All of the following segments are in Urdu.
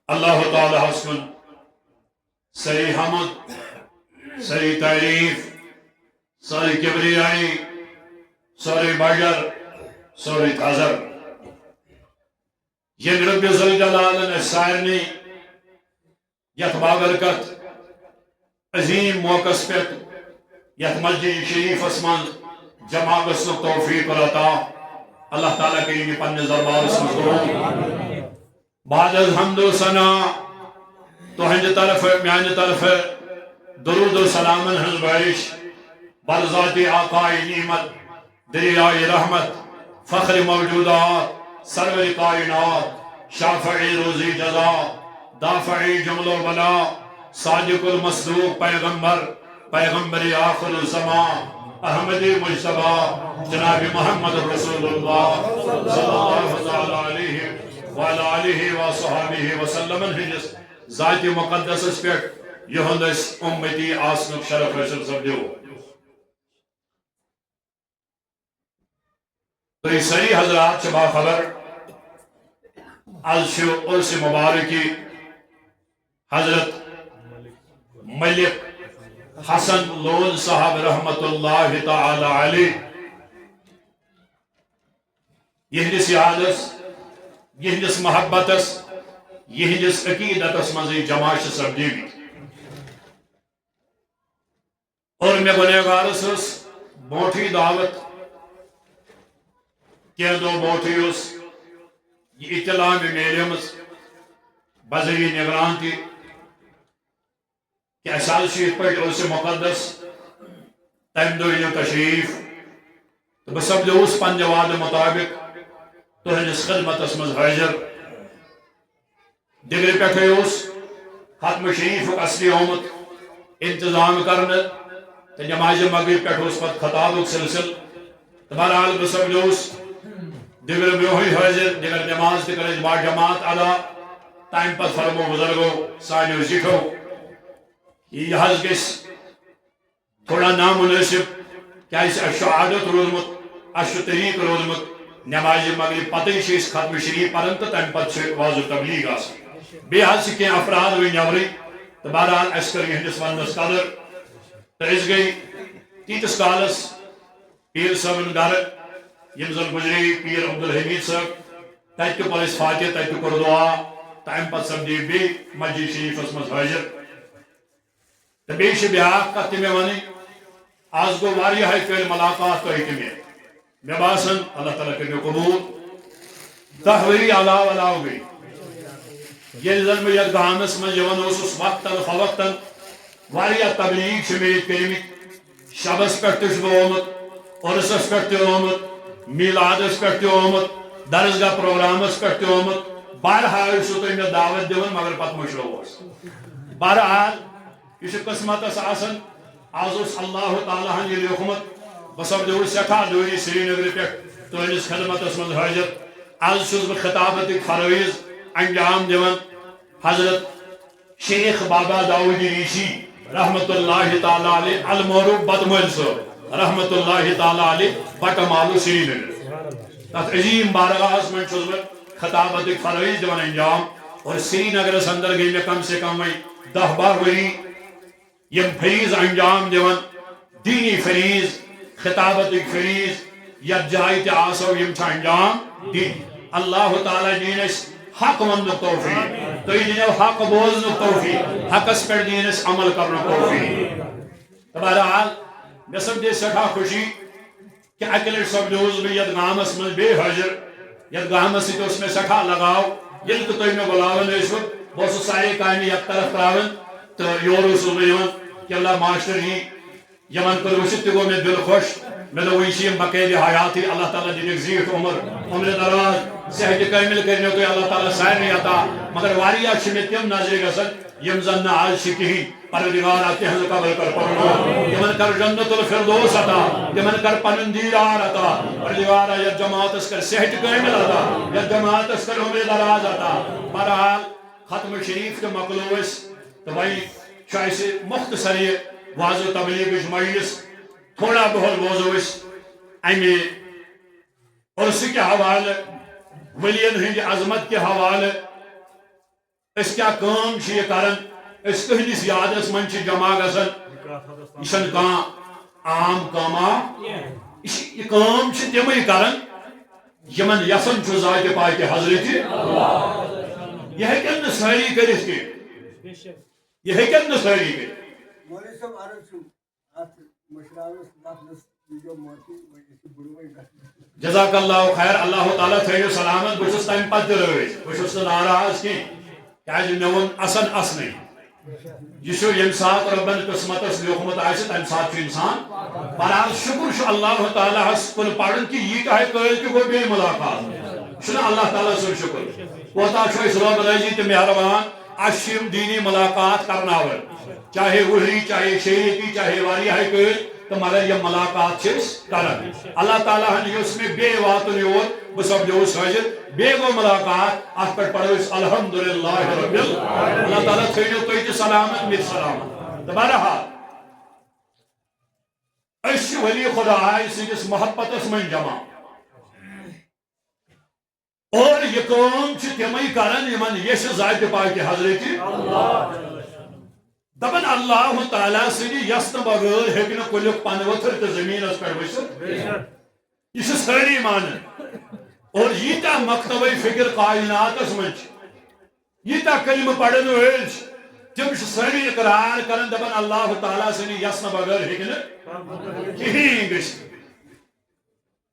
اللہ تعالیٰ حسن سری حمد سری تعریف سری کبریائی سری بجر سری قذر یہ رب ذوالجلال نے سارنی یت بابرکت عظیم موقع پہ یت مسجد شریف من جمع گھن توفیق عطا اللہ تعالیٰ کے پنہ دربار مز بعد از حمد و ثنا تہند طرف میانہ طرف درود و سلام ہز بارش بر ذات آقائے نعمت دریائے رحمت فخر موجودات سرور کائنات شافعی روزی جزا دافعی جمل و بلا صادق المصدوق پیغمبر آخر الزمان احمدی مجتبی جناب محمد رسول اللہ صلی اللہ علیہ وعلى آلہ وصحابہ وسلم ہندس ذات مقدس پہ یہند امتی آسنک شرف حاصل سپدیو تو یہ سری حضرات سے باخبر آج عرس مبارکی حضرت ملک حسن لون صاحب رحمت اللہ تعالی علیہ یہندس یادس یہندس محبتس یہندس عقیدتس مزی جماعت سپدی اور میں گنہگارس بوٹھی دعوت کی دو بوٹھی یہ اطلاع میں میلمز بذریعہ نگران تھی کہ احساس شیف پر عرس مقدس تم دو تشریف تو بس سب جو اس پنج وعد مطابق تو ہندس خدمت مز حاضر دگر پہ ختم شریف اصلی آمت انتظام کرنے تو نماز مغرب پہ پت خطاب سلسل تو بہرحال بس سب جو دگر برہی حاضر دگر نماز تر با جماعت ادا تم پت فرمو بزرگو سانو زٹھو یہ حض گس تھوڑا نامناسب کیا عادت روزمت طریق روزمت نماز مغرب پتہ ختم شریف پرن تو تم پتہ واضح تبلیغ بی کی افراد ہوئی نوری تو بہرحال اس کر یہندس ونس قدر تو اس گئی تیتس کالس پیر صاحب گھر یم زن گزری پیر عبدالحمید صاحب تت پہ اس فاتح تت کور دعا تم پتہ سپدی بی مسجد شریفس مز حاضر تو بیش بیاکھ کت تہ مے ونی آز گو واریاہ کل ملاقات تہ تہ مے باسان اللہ تعالیٰ کر قبول 10 ؤری علاوہ علاوہ گئی یل زن میں یت گامس من وقتاً فوقتاً واریاہ تبلیغ مے کرمت شبس پہ آمت عرسس پہ آمت میلادس پہ آمت درسگاہ پروگرامس پہ آمت بہرحال سو تھی مے دعوت دان مگر پتہ مشروس بہرحال یہ قسمت آسان آز اللہ تعالیٰ ہن یہ حکمت بس سپدیو سٹھا دوری سری نگر پہ تہندس خدمت مز حاضر آز چھس بہ خطابت فرویز انجام دیوان حضرت شیخ بابا داؤدی ریشی رحمت اللہ تعالی علیہ المعروف بدمول صاحب رحمت اللہ تعالی علیہ بٹمالو سری نگر تک عظیم بارگاہ من چھس بہ خطابت فرویز دیوان انجام اور سری نگرس اندر گئی میں کم سے کم 10-12 ؤری یم فریض انجام دیوان دینی فریض خطابت فریض یا جائے تہ آسو یم انجام دی اللہ تعالی دین حق ون توفیق تھی دینو حق بوزن توفیق حقس پہ دین عمل کرن توفیق بہرحال مے سپدی سٹھا خوشی کہ اکہ لٹ سپدیوس بہ یت گامس من بے حاضر یت گامس ست مے سٹھا لگاو یل تہ تھی مے بلاون ٲسوٕ بہ سارے کامہ یک طرف تراون تو یور بہ کہ اللہ ماشٹر ہی یمن کر وچھت تہ گو مے دل خوش مے دو یہ بقید حیاتی اللہ تعالیٰ دینک زیٹھ عمر دراز صحت کامل کرنو تو اللہ تعالیٰ سارے عطا مگر واریاہ چھ مے تم نظر گژھان یم زن نہ آز چھ کہین پروردگارا تہذ قبل کر پرنو یمن کر جنت الفردوس عطا یمن کر پنن دیدار عطا پروردگارا یا جماعتس کر صحت کامل عطا یا جماعتس کر عمر دراز عطا بہرحال ختم شریف تو مکلوس تو وہی چھ مختصر یہ واضح تبلیغ مجلس تھوڑا بہت بوزو امہ عرس کے حوالہ ولین ہند عظمت کے حوالہ اس کیا کام چھ یہ کرن اس کہنس یادس من چھ جمع گژھان یہ چھن کانٛہہ عام کاما یہ کام چھ تمے کران یمن یسن چھ ذات پاک حضرت یہ ہیکن نہ ساری کرتھ کی یہ ہیکن نہ ساری کرتھ مولوی صاحب عرض چھُ اتھ مشراوس لفظ جو موتی بڑوئی جزاک اللہ خیر اللہ تعالیٰ تھیو سلامت بہت تمہ پتہ رٲضۍ بہت ناراض کی کیازِ مےٚ ووٚن اصن اصنٕے یہ چھُ ییٚمہِ ساتہٕ رۄبن قسمتس لیوکھمُت آسہِ تمہِ ساتہٕ چھُ انسان بہرحال شکر چھُ اللہ تعالیٰ ہس کُن پرُن کہ ییٖتیاہ قٲبل تہِ گوٚو بیٚیہِ مُلاقات چھُنہ اللہ تعالیٰ سُنٛد شکر کوتاہ چھُ أسۍ رۄب رٲضی تہٕ مہربان اَسہِ چھِ یِم دیٖنی مُلاقات کرناوان چاہے وہری چاہے شریعتی چاہے واریاہ قٲبل تو مگر یہ ملاقات چھس کرن اللہ تعالیٰ ہن یس میں بے واتن یور بہ سپدیوس حاضر بے گو ملاقات ات پہ پڑھو الحمدللہ رب اللہ تعالیٰ تھیو تھی سلامت مت سلامت تو بہرحال اس ولی خدائے سندس محبتس من جمع اور یہ کام تمے کران یمن یش ذات پاک حضرت دپن اللہ تعالیٰ سنی یسن بغیر ہیکن کلیک پن وتھر تو زمین پہ ورست یہ ساری مان اور ییتہ مکتبہ فکر کائنات من ییتہ کلمہ پڑھن ول تم ساری اقرار کرن دپن اللہ تعالیٰ سنی یسن بغیر ہیکن کہین گھت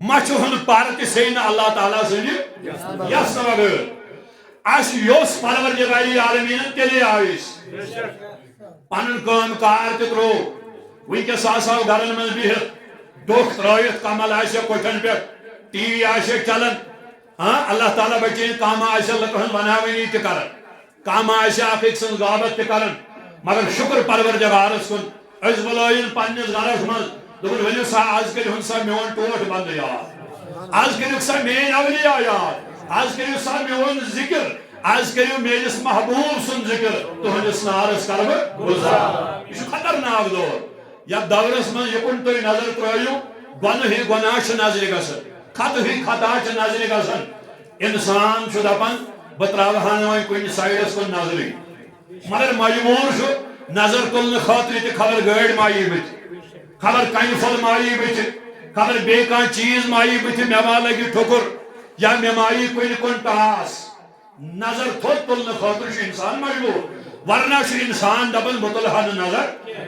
مچھ ہن پر تہ سین اللہ تعالیٰ سنی یسن بغیر اس یوس پروردگار عالمین تیلے آئیس پن کام کار تہ ترو ونکس آسو گرن من بہت دکھ ترائت کمل آسے کٹھن پہ ٹی وی آسے چلان ہاں اللہ تعالیٰ بچین کام آسے لکن بناونی تہ کران کام آسے اخ أکۍ سٕنٛز غابت تہ کران مگر شکر پروردگارس کن اس بلائن پنس گرس من دپن ؤنِو سا آز کٔرِو سا میون ٹوٹھ بند یاد آز کٔرِو سا میٲنۍ اولیاء یاد آز کٔرِو سا میون ذکر آز کریو میرس محبوب سن ذکر تہندس نارس کر گزار یہ خطرناک دور یتھ دورس من یکن تھی نظر ترٲیو گۄنہ ہی گۄناہ چھ نظرِ گژھان خط ہی خطا چھ نظرِ گژھان انسان چھ دپان بہ تراوہا وۄنۍ کُنہِ سایڈس کُن نظرٕے مگر مجبور چھ نظر تلنہٕ خٲطرٕ تہِ خبر گٲڑۍ ما یی بٕتھِ خبر کنہِ پھل ما یی بٕتھِ خبر بیٚیہِ کانٛہہ چیٖز ما یی بٕتھِ مےٚ ما لگہِ ٹھُکُر یا مےٚ ما یی کُنہِ کُن ٹاس نظر تھوٚد تُلنہٕ خٲطرٕ چھُ انسان مجبور ورنہ چھُ انسان دپان بہٕ تُلہٕ ہا نہٕ نظر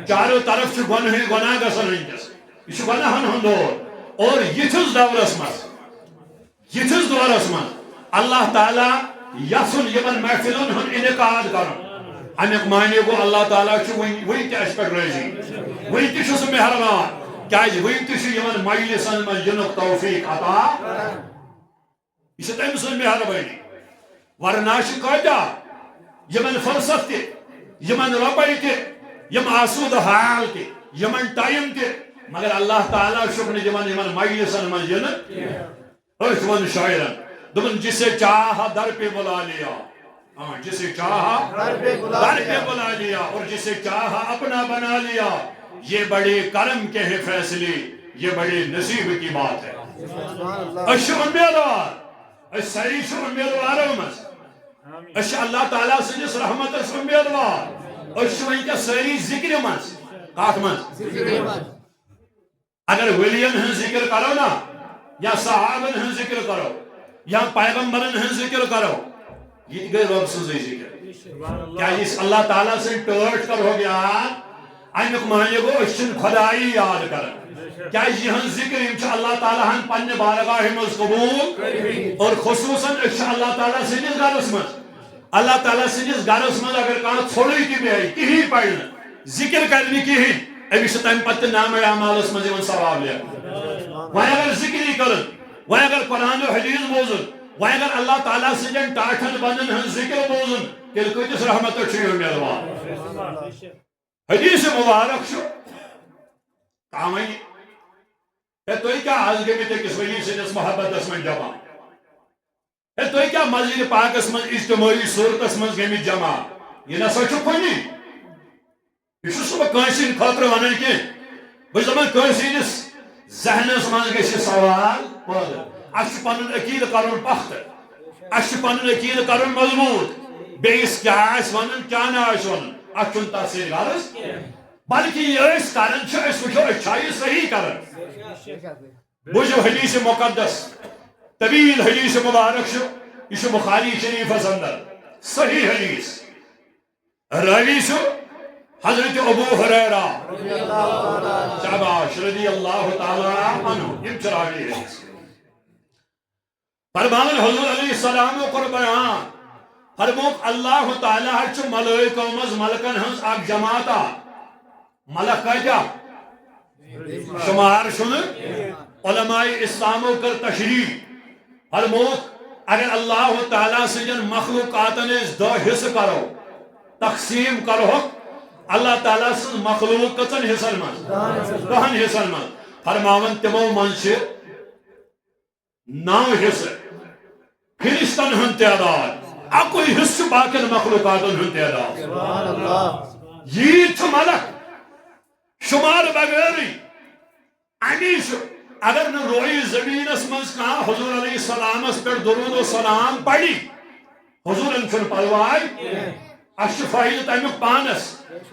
چارو طرف چھُ گۄنہٕے گۄناہ گژھان ونکیٚس یہ چھُ گۄناہن ہُنٛد دور اور یِتھِس دورس منٛز اللہ تعالیٰ یژھُن یمن محفلن ہُنٛد انعقاد کرُن امیُک معنی گوٚو اللہ تعالیٰ چھُ وُنہِ تہِ اَسہِ پٮ۪ٹھ رٲضی وُنہِ تہِ چھُ سُہ مہربان کیازِ وُنہِ تہِ چھُ یمن مجلسن منٛز یِنُک توفیق عطا یہ چھِ تٔمۍ سٕنٛز مہربٲنی ورنہ چھ کۭتیاہ یمن فرصت تہ یمن رۄپے تہ یم آسودٕ حال تہ یمن ٹایم تہ مگر اللہ تعالیٰ چھُکھ نہٕ دِوان یمن مجلسن منٛز یِنہٕ أتھۍ ووٚن شاعرن دوٚپُن جسے چاہا در پہ بلا لیا جسے چاہا در پہ بلا لیا اور جسے چاہا اپنا بنا لیا یہ بڑے کرم کے ہیں فیصلے یہ بڑے نصیب کی بات ہے أسۍ چھِ امیدوار أسۍ سٲری چھِ امیدوارو منٛز أسۍ چھِ اللہ تعالیٰ سٕنٛدِس رحمتس امیدوار أسۍ چھِ ونکیٚس سٲری ذکرِ منٛز کتھ منٛز اگر ؤلین ہٕنٛز ذکر کرو نا یا صحابن ہٕنٛز ذکر کرو یا پیغمبرن ہٕنٛز ذکر کرو یہ گئی رب سٕنٛزٕے ذکر کیا یُس اللہ تعالیٰ سٕنٛدۍ ٹٲٹھ کرہوکھ یاد امیُک معنی گوٚو أسۍ چھِنہٕ خۄدایی یاد کران کیا یہن ذکر یم چھ اللہ تعالیٰ ہن پنہ بارگاہ مز قبول اور خصوصاً اس اللہ تعالیٰ سندس گرس مز اللہ تعالیٰ سندس گرس مز اگر کانٛہہ ژھوٚرُے تہِ بیٚہہِ کہین پرِ نہٕ ذکر کرِ نہٕ کہین أمِس چھُ تمہِ پتہٕ نامہ اعمالس مز یِوان ثواب لیکھنہٕ وۄنۍ اگر ذکری کرن وۄنۍ اگر قرآن و حدیث بوزن وۄنۍ اگر اللہ تعالیٰ سٕنٛدٮ۪ن ٹاٹھن بندن ہٕنٛز ذکر بوزن تیٚلہِ کۭتِس رحمتس چھُ یہِ امیدوار حدیث مبارک چھُ کامے ہے تو کیا آز گئی تکس ولی سندس محبتس من جمع ہے تو کیا مسجد پاکس من اجتماعی صورتس من گئی جمع یہ نسا چھو کنی یہ صبح کانسی خاطر ونن کی بس دپان کانسی ذہنس من گژھِ سوال پٲدٕ اَسہِ چھُ پنُن عقیدٕ کرُن پختہٕ اَسہِ چھُ پنُن عقیدٕ کرُن مضبوٗط بیس کیا آس ونن کیا نہ آس ونن اچھن تاثیر غرض بلکہ یہ کرن وچھو یہ صحیح کرن بوجھو حدیث مقدس طویل حدیث مبارک یہ بخاری شریف اندر صحیح حدیث راوی حضرت ابو ہریرہ شاباش رضی اللہ تعالی عنہ یہ راوی حدیث فرمان حضور علیہ السلام کو بیان فرموک اللہ تعالیٰ چھ ملائکہ مز ملکن ہنس اک جماعتا ملک کیا شمار شن علماء اسلام کر تشریح فرموک اگر اللہ تعالیٰ سجن مخلوقاتن دو حصہ کرو تقسیم کرو اللہ تعالیٰ سن مخلوق کتن حصن من دہن حصن من فرماون تمو من سے 9 حصہ فرشتن ہن تعداد اکوئی حصہ باقی مخلوقاتن ہن تعداد یہ چھ ملک شمار بغیری امیش اگر نہ روئی زمین اس منز کہا حضور علیہ السلام اس پر درود و سلام پڑی حضور انچن پلوائی اشفائی تیمیق پانس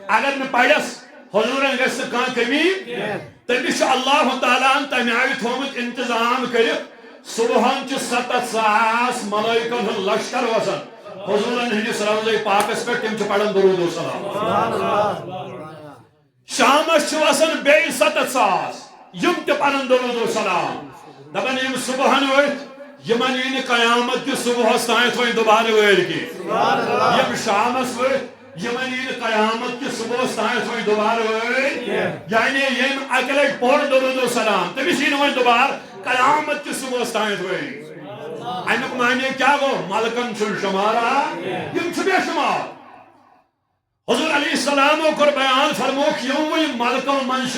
اگر نہ پڑس حضور انگس کہا کمی تیمیش اللہ تعالیٰ تیمی آئی تھومت انتظام کرت صبحان چھ 7,000 ملائکن ہن لشکر وسن حضور انہنس روزے پاکس پر تم چھ پڑھن درود و سلام شامس چھ وسن بے 7,000 یم تے پڑھن درود و سلام دبن یم صبحان ویت یمن این قیامت کی صبح سائت وین دوبارہ ویر کی یم شامس ویت یمن این قیامت کی صبح سائت وین دوبارہ ویر یعنی یم اکلیٹ پور درود و سلام تبیشین وین دوبارہ قیامت کی صبح سائت ویر اینک معنی کیا گو ملکن چل شمارا یم چھبے شمار حضور علیہ السلام کو بیان فرموک یوم یم ملکن منش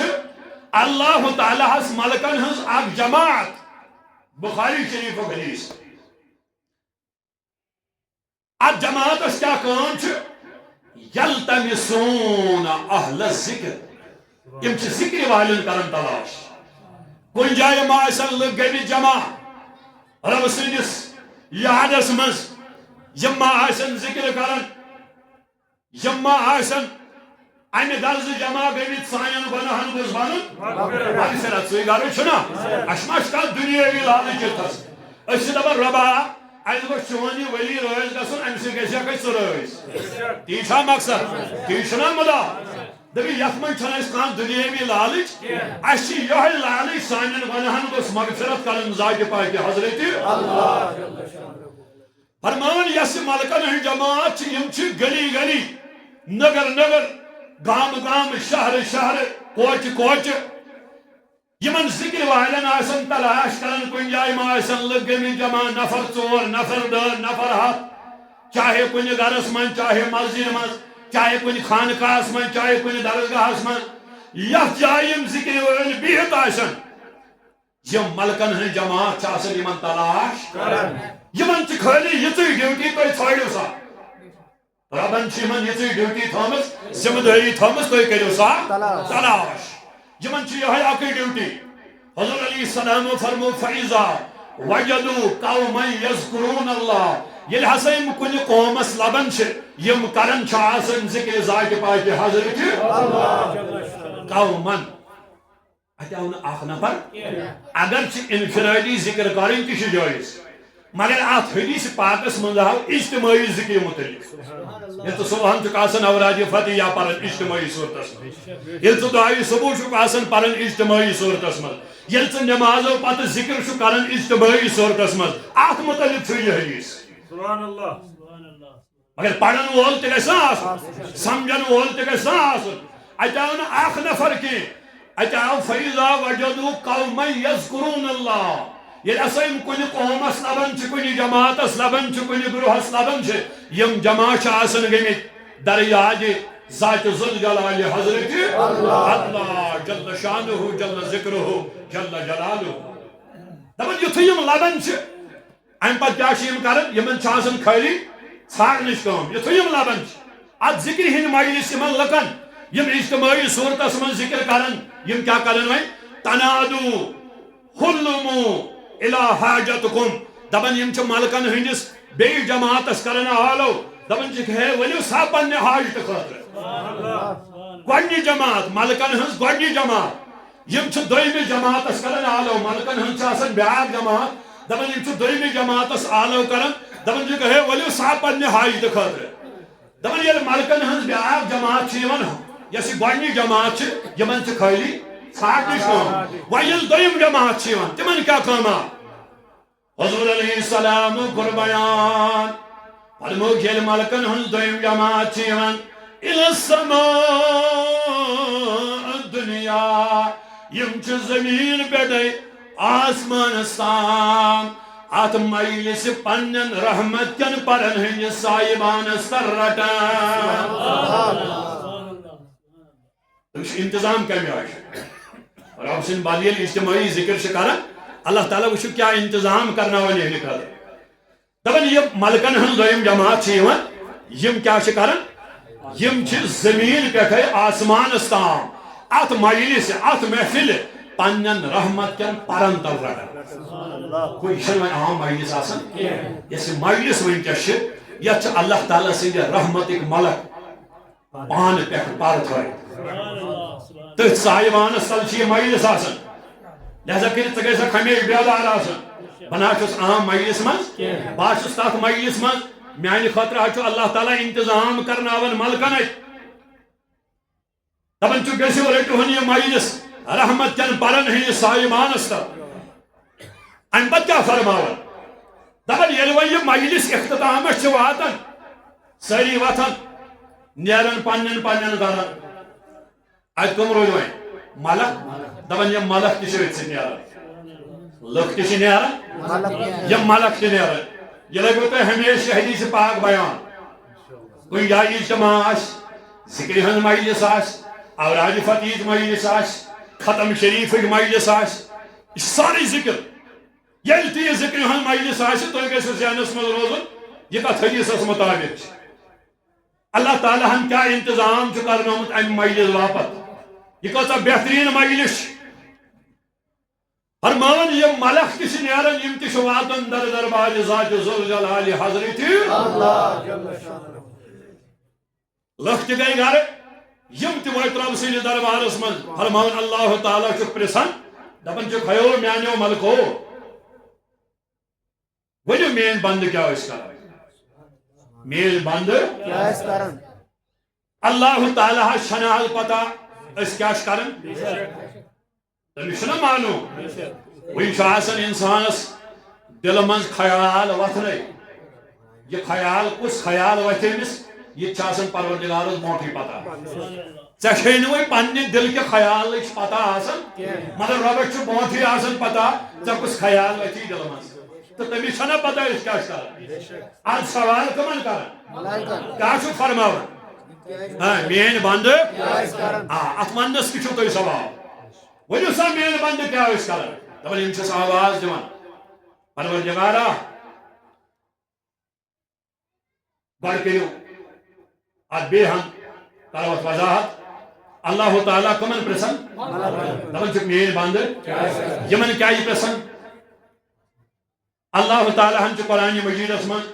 اللہ تعالیٰ اس ملکن ہنس اک جماعت بخاری شریف و حدیث اب جماعت اس کیا کام چھ یلتمسون اہل الذکر یم چھ ذکر والن کرن تلاش کن جائے معاشر لگ گئی جمع رب سندس یادس مز یم معاشر ذکر کرن یم معاشر اینی درز جمع گئی سائن بناہن گوز بانن آئی سے رات سوئی گارو چھنا اشماش کا دنیاوی لالی چلتاس اسی دبر ربا ایز گو چوانی ولی رویز گسن امسی گیسیا کچھ رویز تیچھا مقصد تیچھنا مدا دبی یخمن چھنا اس کان دنیاوی لالی اشی یوہی لالی سائن بناہن گوز مغفرت کرن زاید پائی کی حضرتی فرمان یسی ملکن ہی جماعت یم چھ گلی گلی نگر نگر گام گام شہر شہر کوچ کوچ یمن ذکر والن آسن تلاش کرن کن جائے آسن لگ گمی جمع نفر 4 نفر 10 نفر 7 چاہے کن گرس من چاہے مسجد من چاہے کن خانقاہس من چاہے کن درسگاہس من یت جائے ذکر والن بہت آسن یم ملکن ہن جماعت چاسن یمن تلاش یمن چھ خالی یتی ڈیوٹی کوئی ژھانڈو سا ربن چھ یمن یتی ڈیوٹی تھامس ذمہ داری تھامس تُہۍ کٔرِو سا تلاش یمن چھ یہے اکے ڈیوٹی حضور علیہ السلام فرمو فیضا وجدوا قوما یذکرون اللہ یل ہسا یم کن قومس لبن چھ یم کرن چھ آسن ذکر ذات پاک حضرت قوما اتہ آو اخ نفر اگر چھ انفرادی ذکر کرن تہ چھ جائز مگر ات حدیث پاکس من آو اجتماعی ذکر متعلق یہ تو صبحن چھ آسان اوراد فتح یا پرن اجتماعی صورتس من یہ تو دعائی صبح چھ آسان پرن اجتماعی صورتس من یہ تو نمازو پتہ ذکر چھ کرن اجتماعی صورتس من ات متعلق چھ یہ حدیث سبحان اللہ مگر پڑھن وول تہ گژھِ آسن سمجھن وول تہ گژھِ آسن اتہ آو نہ اکھ نفر کی اتہ آو فیضا وجدوا قوما یذکرون اللہ یہ اسائم کن قومس لبن چھ کن جماعتس لبن چھ کن گروہس لبن چھ یم جماع چھ آسن گمت دریاج ذات ذوالجلال حضرت اللہ جل شانہ جل ذکرہ جل جلالہ دپن یتھ یم لبن چھ ام پتہ کیا چھ یم کرن یمن چھ آسن خالی ژھانڈنٕچ کٲم یتھ یم لبن چھ ات ذکر ہند مجلس یمن لکن یم اجتماعی صورتس من ذکر کرن یم کیا کرن وۄنۍ تنادو حلمو الى حاجتکم دبن یم چھ ملکن ہندس بی جماعتس کرن آلو دپان چھ ہے ولو سا پنہ حاجت خاطر گۄڈنی جماعت ملکن ہنز گۄڈنی جماعت یم چھ دویمہِ جماعتس کران آلو ملکن ہنز چھ آسان بیاکھ جماعت دپان یم چھ دویمہِ جماعتس آلو کران دپان چھ ہے ولو سا پنہ حاجت خاطر دپان ییٚلہِ ملکن ہنز بیاکھ جماعت چھ یوان یس یہ گۄڈنی جماعت چھ یمن چھ خالی ژھانٛڈنٕچ کٲم وۄنۍ ییٚلہِ دوٚیِم جماعت چھ یوان تمن کیاہ کٲما حضور علیہ السلام کوٚر بیان فرمووُکھ ییٚلہِ ملکن ہنز دوٚیِم جماعت چھ یوان الى السماء الدنیا یم چھ زمین پٮ۪ٹھے آسمانس تام ات مجلس پنن رحمت کن پرن ہندس صاحبانس تر رٹان انتظام کمی آئی رب سن بالیل اجتماعی ذکر شکارا اللہ تعالیٰ وچھو کیا انتظام کرنا والی لکھا دبن یہ ملکن ہن دویم جماعت چھ یوان یم کیا شکارا یم چھ زمین پہ آسمان تام ات مجلس ات محفل پنن رحمت کن پرن تر رٹان کوئی چھنہ عام مجلس آسان یس مجلس ونکس یت اللہ تعالیٰ سند رحمتک ملک پان پہ پر تھوت تھی صاحبانس تل یہ مجلس آسان لہذا کر ژٕ گژھکھ ہمیشہ بیدار آسان بنا چھس عام مجلس مز بہٕ چھس تتھ مجلس مز میانہ خاطرٕ اللہ تعالیٰ انتظام کرناون ملکن دپان چھُ گژھِو رٔٹِہُن یہ مجلس رحمت کن پرن ہندس صاحبانس تل ام پتہ کیا فرماون دپان ییٚلہِ وۄنۍ یہ مجلس اختتامس چھ واتان سٲری وتھان نیرن پنن پنن گرن ات کم روز وۄنۍ ملک دپان یہ ملک تہ چھ أتھۍ سۭتۍ نیران لُکھ تہ چھ نیران یہ ملک تہ نیران یہ لگو تۄہہِ ہمیشہ حدیث پاک بیان کُنہِ جایہِ اجتماع آسہِ ذکر ہنز مجلس آسہِ اوراد فتیح مجلس آسہِ ختم شریف مجلس آسہِ سارے ذکر ییٚلہِ تہِ یہ ذکر ہنز مجلس آسہِ تُہۍ گژھِو ذہنس منٛز روزُن یہ کتھ حدیثس مطابق چھ اللہ تعالیٰ ہن کیا انتظام چھ کرنومت امہ مجلس باپت یہ کۭژاہ بہترین مجلس فرماون یہ ملک تہ چھ نیران یم تہ چھ واتان در دربار ذات ذوالجلال حضرت لُکھ تہ گٔے گرٕ یم تہ وٲتۍ رب سٕنٛدِس دربارس منٛز فرماون اللہ تعالیٰ چھُکھ پرژھان دپان چھُکھ ہیو میانیو ملکو ؤنِو میٲنۍ بندٕ کیاہ ٲسۍ کران میٲنۍ بندٕ کیاہ ٲسۍ کران اللہ تعالیٰ ہس چھنہ حظ پتہ أسۍ کیاہ چھِ کران تٔمِس چھُنہ معلوم وۄنۍ چھُ آسان انسانس دلہٕ منٛز خیال وتھنے یہ خیال کُس خیال وتھِ أمِس یہ آسان پروردگارس برونٹھٕے پتہ ژےٚ چھے نہٕ وۄنۍ پننہِ دل کہِ خیالٕچ پتہ آسان مگر رۄبس چھُ برونٹھٕے آسان پتہ ژےٚ کُس خیال وتھی دلہٕ منٛز تہٕ تٔمِس چھنہ پتہ أسۍ کیاہ چھِ کران آز سوال کمن کران کیاہ چھُ فرماوان میٲنۍ بندٕ اتھ وننس تہِ چھُو تُہۍ سوال ؤنِو سا میٲنۍ بندٕ کیاہ ٲسۍ کران دپان یِم چھِس آواز دِوان پروردگارا گۄڈٕ کٔرِو ات بیٚیہِ ہن کرو اتھ وضاحت اللہ تعالیٰ کمن پرژھان دپان چھُکھ میٲنۍ بندٕ یمن کیاہ یہِ پرژھان اللہ تعالیٰ ہن چھُ قرآن مجیدس منٛز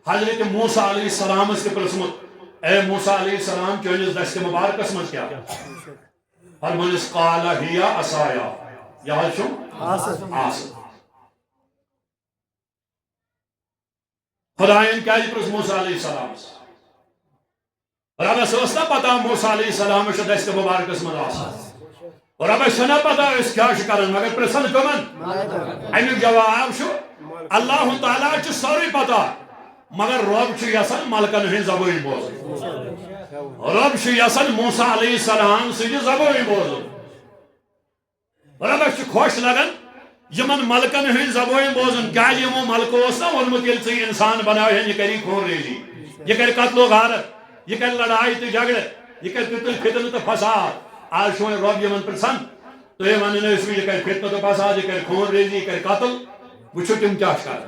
حضرت موسیٰ علیہ السلامس تہِ پرژھمُت اے موسیٰ علیہ السلام چٲنِس دستہِ مبارکس منٛز کیاہ فرمونس قال ہی عصایا یہ حظ چھُ آسان خدایَن کیازِ پرژھ موسیٰ علیہ السلامس ربس ٲس نا پتہ موسیٰ علیہ السلام چھُ دستہِ مبارکس منٛز آسان ربس چھنہ پتہ أسۍ کیاہ چھِ کران مگر پرژھان کمن امیُک جواب چھُ اللہ تعالیٰ چھُ سورُے پتہ مگر رب چھُ یژھان ملکن ہٕنٛز زبٲنۍ بوزٕنۍ رب چھُ یژھان موسیٰ علیہ السلام سٕنٛدِ زبٲنۍ بوزُن ربس چھُ خۄش لگان یمن ملکن ہٕنٛز زبٲنۍ بوزُن کیازِ یمو ملکو اوس نا ووٚنمُت ییٚلہِ ژٕ انسان بناوہن یہِ کری خون ریزی یہ کر قتل و غارت یہ کر لڑائی تو جھگڑ یہ کر قتل فتنہ تو فساد آج چھُ وۄنۍ رب یمن پرژھان تُہۍ ونان ٲسوٕ یہِ کر فتنہ تو فساد یہ کر خون ریزی یہ کر قتل وٕچھِو تِم کیاہ چھِ کران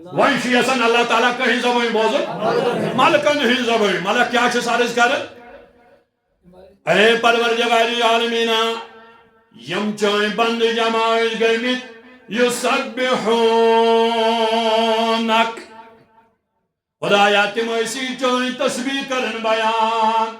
وۄنۍ چھُ یژھان اللہ تعالیٰ کٕہٕنٛز زبٲنۍ بوزُن ملکن ہٕنٛز زبٲنۍ ملک کیاہ چھُس عرض کران اے پروردگار عالمینا یم چٲنۍ بندٕ جمع ٲسۍ گٔمٕتۍ یُسبحونک خدایا تم سی چون تسبیح کرن بیان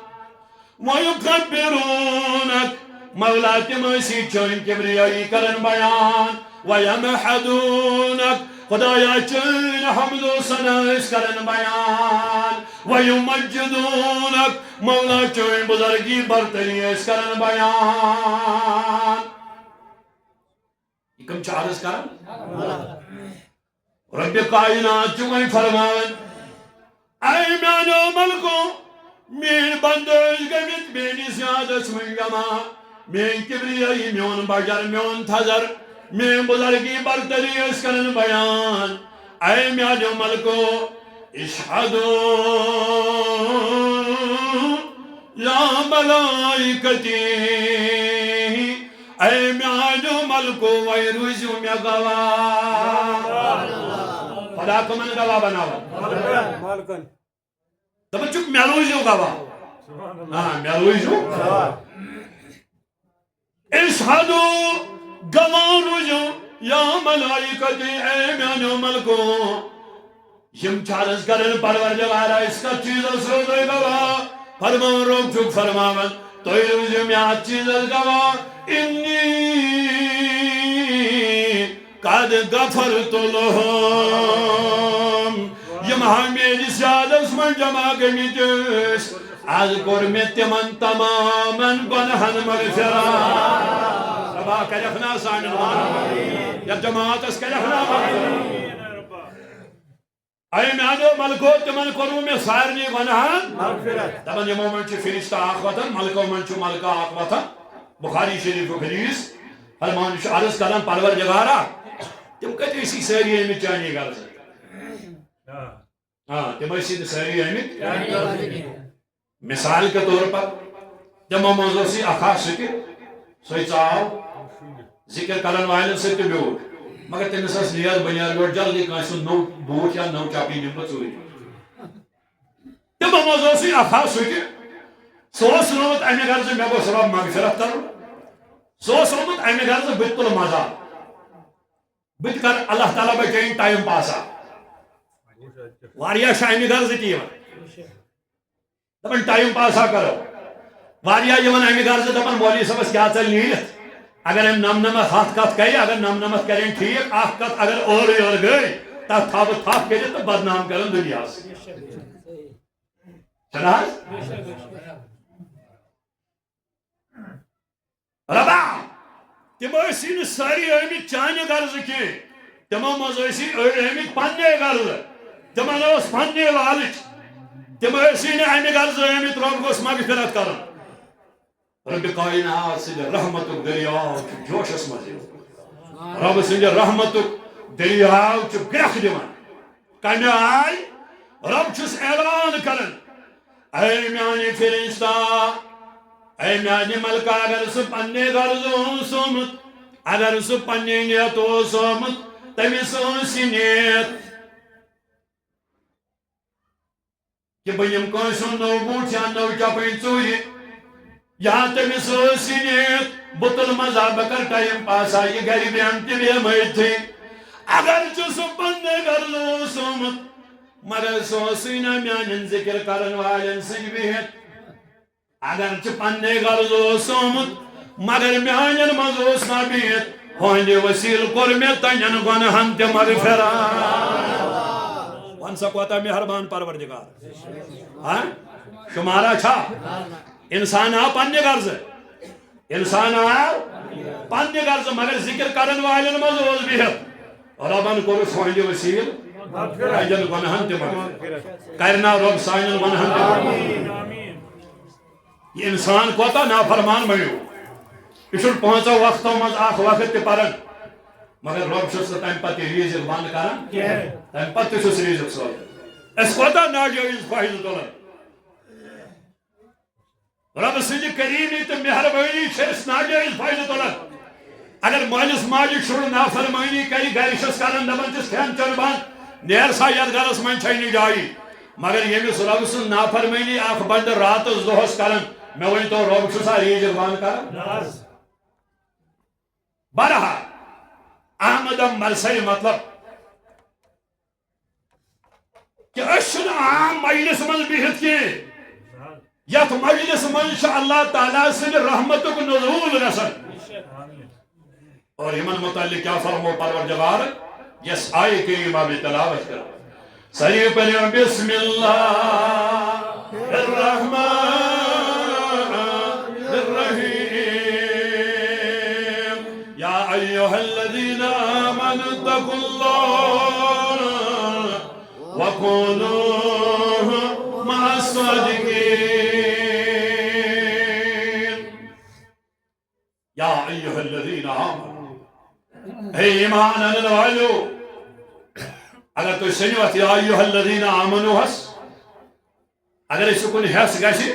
وَيُكَبِّرُونَكَ مولا تم سی چون کبریائی کرن بیان وَيَمْحَدُونَكَ خدایا چون حمد و ثناء کرن بیان وَيُمَجِّدُونَكَ مولا چون بزرگی برتری کرن بیان یہ کم چارز کرن رب کائنات چون فرمان اے میانو ملکو مین بندوش گمت مینی زیادت من جمع مین کبریائی میون بجر میون تھزر مین بزرگی برتری اس کرن بیان اے میانو ملکو اشہدو یا ملائکتی اے میانو ملکو ویروزو میں گواہ خدا کو من گواہ بناوا مالکن دبا چک میلوزو گواہ ہاں میلوزو اشہدو گواہ روزو یا ملائکتی اے میانو ملکو یم چارز کرن پروردگارا اس کا چیز سوزے گواہ فرمان روک چک فرماون تو روزو میں چیز گواہ انی قد غفرت لهم یم ہمیری سیادس من جمع گمیتس از گرمی تمن تماما گنہن مغفرات ربا کلفنا سامن یا جماعت اس کلفنا اے میانو ملکو تمن کرو میں سارنی گنہن مغفرت دبن یمو من چھ فرشتہ آخوتن ملکو من چھ ملکہ آخوتن بخاری شریف و حدیث فرمان چھ عرض کرن پروردگارا تم کت اسی ساری احمد چانی غرض ہاں تم اسی ساری احمد مثال کے طور پر جب موضوع سی اخاص سکر سوئی چاہو ذکر کرن والن سے تو بیوٹ مگر تمس اس نیاز بنیاد بیوٹ جلدی کانسو نو بوٹ یا نو چاپی نمت سوئی جب موضوع سی اخاص سکر سوس روت احمد غرض میں کو سبب مغفرت کرو سوس روت احمد غرض بیتل مزا بت کر اللہ تعالیٰ بچائیں ٹائم پاسا واریا شامی غرض تیون دپن ٹائم پاسا کرو واریا یون امی غرض دپن مولوی صاحبس کیا چل نیت اگر ہم نمنمت ہاتھ کت کری اگر نمنمت کریں ٹھیک اخ کت اگر اور گئی تب تھاپ تھاپ کری تو بدنام کرن دنیا سے چھنا ربا تم ٲسۍ ساری آمٕتۍ چانہِ غرض کینٛہہ تمو منٛز ٲسۍ أڑۍ آمٕتۍ پننے غرض تمن ٲس پننہِ لالٕچ تم ٲسۍ نہٕ امہِ غرض آمٕتۍ رب گوٚژھ مغفرت کرُن رب کائنات سٕنٛدِ رحمتُک دٔریاو چھُ جوشس منٛز یِوان رب سٕنٛدِ رحمتُک دٔریاو چھُ گرٛٮ۪کھ دِوان کمہِ آیہِ رب چھُس اعلان کران اے میانہِ فرشتہ اے میانہِ ملکہ اگر سُہ پننہِ غرض اوس آمُت اگر سُہ پننہِ نیت اوس آمُت تٔمِس ٲس یہِ نیت کہ بہٕ نِمہٕ کٲنٛسہِ ہُنٛد نوٚو بوٗٹھ یا نٔو چپٕنۍ ژوٗرِ یا تٔمِس ٲس یہِ نیت بہٕ تُلہٕ مزا بہٕ کرٕ ٹایم پاسا یہِ گرِ بیٚہن تہِ بیٚہمٲتھٕے اگر چھُ سُہ پننہِ غرض اوس آمُت مگر سُہ اوسُے نہٕ میانٮ۪ن ذِکر کرن والٮ۪ن سۭتۍ بِہِتھ اگر چھ پننے غرض اوس آمُت مگر میانٮ۪ن منٛز اوس نہٕ بِہِتھ ہُہنٛدِ وسیٖلہٕ کوٚر مےٚ تنٮ۪ن گۄنہن تہِ مغفرات ون سا کوتاہ مہربان پروردگار ہاں شمارا چھا انسان آو پننہِ غرض انسان آو پننہِ غرض مگر ذکر کرن والٮ۪ن منٛز اوس بِہِتھ ربن کوٚرُس ہُہنٛدِ وسیٖلہٕ تنٮ۪ن گۄنہن تہِ مغفرت کرناو رب سانٮ۪ن گۄنہن تہِ یہ انسان کوتا نافرمان بنیو یہ چھُ پانٛژو وقتو منٛز اکھ وقت تہِ پران مگر رب چھُس نہٕ تمہِ پتہٕ یہِ ریزق بنٛد کران تمہِ پتہٕ تہِ چھُس ریزق سوزان أسۍ کوتاہ ناجٲیز فٲیدٕ تُلان رب سٕنٛدِ کریٖمی تہٕ مہربٲنی چھِ أسۍ ناجٲیز فٲیدٕ تُلان اگر مٲلِس ماجہِ شُر نافرمٲنی کرِ گرِ چھِس کران دپان چھِس کھٮ۪ن چٮ۪ون بنٛد نیر سا یتھ گرس منٛز چھے نہٕ جایی مگر ییٚمِس رب سٕنٛز نافرمٲنی اکھ بنٛدٕ راتس دۄہس کران میں ؤنۍ تو رب چھُسا ریزق بنٛد کران بہرحال آمدم مرسل مطلب کہ أسۍ چھِنہٕ عام مجلس من بہت کی یت مجلس من اللہ تعالیٰ سن رحمتک نزول گژھان اور یمن متعلق کیا فرمو پروردگار یس آئے کریمہ میں تلاوت کر سری پڑھیں بسم اللہ الرحمن الرحیم یا ایہا الذین آمنوا اتقوا اللہ وکونوا مع الصادقین یا ایہا الذین آمنوا اے ایمان انن والو اگر تو سنوات یا ایوہ الذین آمنوا ہس اگر اس کن حس گشی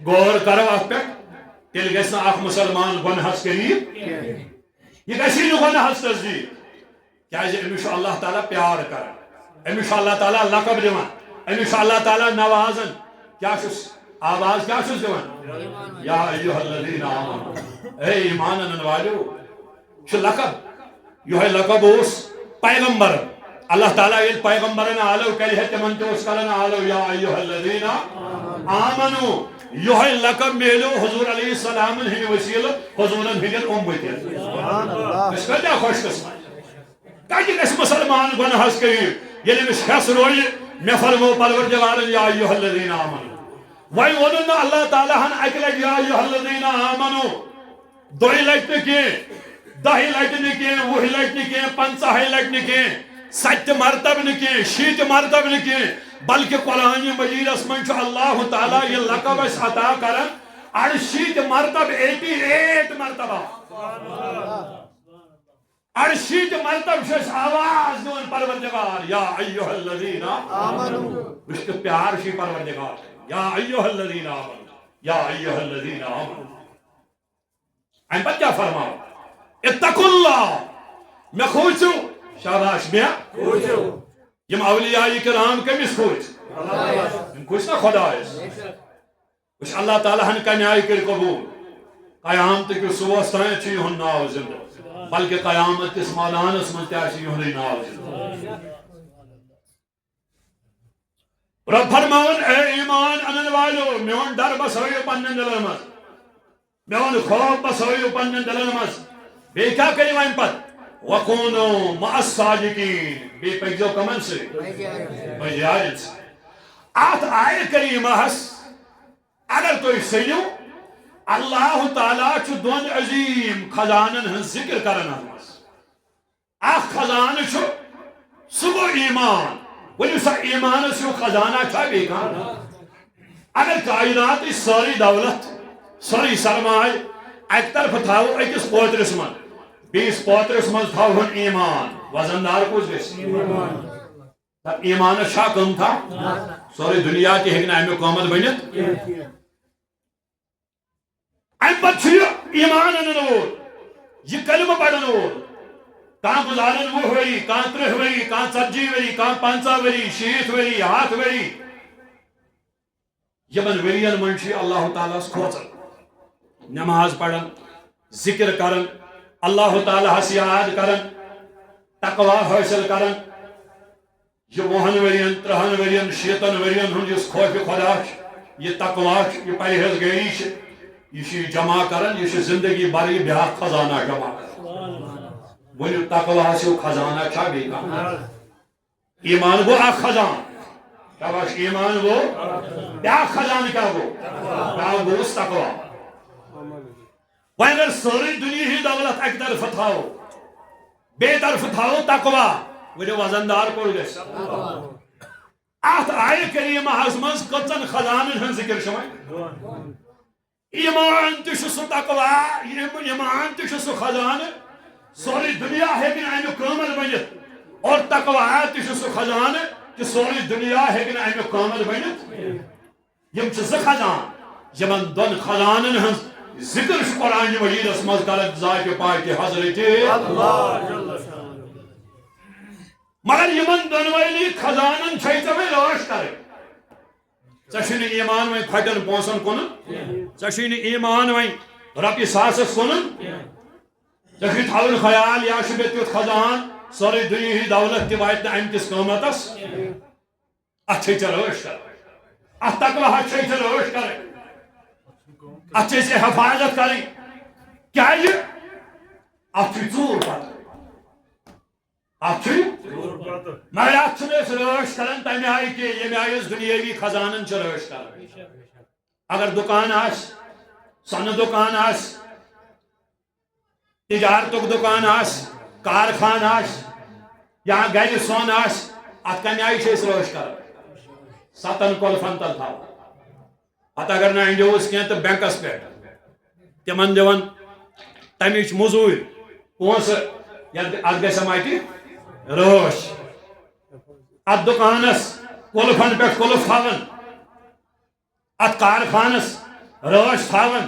غور کرو ات پہ تیل گھس نا اخ مسلمان گنہس قریب یہ گشی نو گنہس نزدیک کیا امس اللہ تعالیٰ پیار کران امس اللہ تعالیٰ لقب دِوان امس اللہ تعالیٰ نوازن کیا چھس آواز کیا چھس دِوان یا ایوہ الذین آمنوا اے ایمان انن والو چھ لقب یہ لقب اس پیغمبر اللہ تعالیٰ یہ پیغمبرن آلو کلی ہے تمن تو اس کلن آلو یا ایوہ الذین آمنو یہ لقب میلو حضور علیہ السلام ہی وسیل حضورن ہی امتی اس کا کیا خوش قسمت تاکہ اس مسلمان گناہس قریب یعنی مش حس روئی میں فرمو پروردگار یا ایوہ الذین آمنو وہی ونن اللہ تعالیٰ ہن اکلت یا ایوہ الذین آمنو دوئی لگت کی دہی لگت نکی وہی لگت نکی 50 لگت نکی 7 مرتب نکی 6 مرتب نکی بلکہ قرآن مجید اسمن اللہ تعالیٰ یہ لقب اس عطا کرن 68 مرتب 88 مرتبہ 68 مرتب شش آواز دون پروردگار یا ایوہ الذین آمنو اس کے پیار شی پروردگار یا ایوہ الذین آمنو یا ایوہ الذین آمنو این پر کیا فرماؤ اتقوا اللہ میں خوچو شاباش میں خوچو یم اولیاء کرام کمیس خوچ ان خوچ نا خدایس اس اللہ تعالیٰ ہن کنیائی کر قبول قیامت کی سوستائیں چی ہن ناو زندہ بلکہ قیامت کس مالان اس منتیا چی ہن ناو زندہ رب فرماؤن اے ایمان انن والو میون در بس ہوئی پنن دلن مز میون خواب بس ہوئی پنن دلن مز بے کیا کری وائن پت وَقُونُوا مَعَ الصَّادِقِينَ بے پکزو کمن سے بجیارن سے آت آئے کریمہ ہس اگر تو اس سیو اللہ تعالیٰ چو دون عظیم خزانن ہن ذکر کرنا ہمس آخ خزان چو سبو ایمان ولی سا ایمان سے خزانہ چھا بے کان اگر کائنات اس ساری دولت ساری سرمائے ایک طرف تھاو ایکس پوترس من 20 پوترس من تھاو ہن ایمان وزندار کس گیس تب ایمان شاہ کم تھا سوری دنیا کی ہکنا امی قومت بنیت ایم پت چھو ایمان انور یہ کلمہ پڑھنور کان گزارن وہ ہوئی کان 30 وری کان 40 وری کان 50 وری 60 وری 7 وری یمن ورین منشی اللہ تعالیٰ کھوچن نماز پڑھن ذکر کرن اللہ تعالیٰ ہس یاد کرن تقوی حاصل کرن یہ 9 ورین 30 ورین 60 ورین ہن جس خوف خدا یہ تقوی یہ پرہیزگاری یہ جمع کرن یہ زندگی باری بیاکھ خزانہ جمع کرن ونیو تقوی سے خزانہ چھا بے کان ایمان وہ اخ خزان شاباش ایمان وہ بیاکھ خزانہ کیا وہ بیاکھ وہ اس تقوی وہ اگر سوری دنیا ہی دولت ایک طرف تھاو بے طرف تھاو تقوی وہ جو وزندار کو گیس آت آئے کریمہ حضمز قطن خزان ہن ذکر شمائے ایمان تشو سو تقوی ایمان تشو سو خزان سوری دنیا ہے کہ نائنو کامل بنیت اور تقوی تشو سو خزان کہ سوری دنیا ہے کہ نائنو کامل بنیت یم چیز خزان یمن دون خزانن ہن ذکر قرآن مجید اسمز کالت ذات پاک حضرت مگر یمن دنویلی خزانن چھیتا میں لاش کرے چشین ایمان میں کھٹن پونسن کنن چشین ایمان میں رپی ساسس کنن چشین تھاون خیال یا شبیتیت خزان سوری دنیا ہی دولت تی وائتنا ام کس قومتس اچھے چلوش کر تقوی اچھے چلوش کر اچھے سے حفاظت کریں کیا یہ اچھی ژور پتہ اچھی مگر اچھنے روش کرن تمہیں آئی کہ یہ آئی اس دنیاوی خزانن چھ روش کر اگر دکان آس سن دکان آس تجارتک دکان آس کارخان آس یا گھر سون آس ات کم آئی چھ روش کر ستن کلفن تل تھا ات اگر نا انڈیوس کی تو بینکس پہ تمن دون تمچ مزور پونس ات گھس ماٹی روش ات دکانس کلفن پہ کلف تھاون ات کارخانس روش تھاون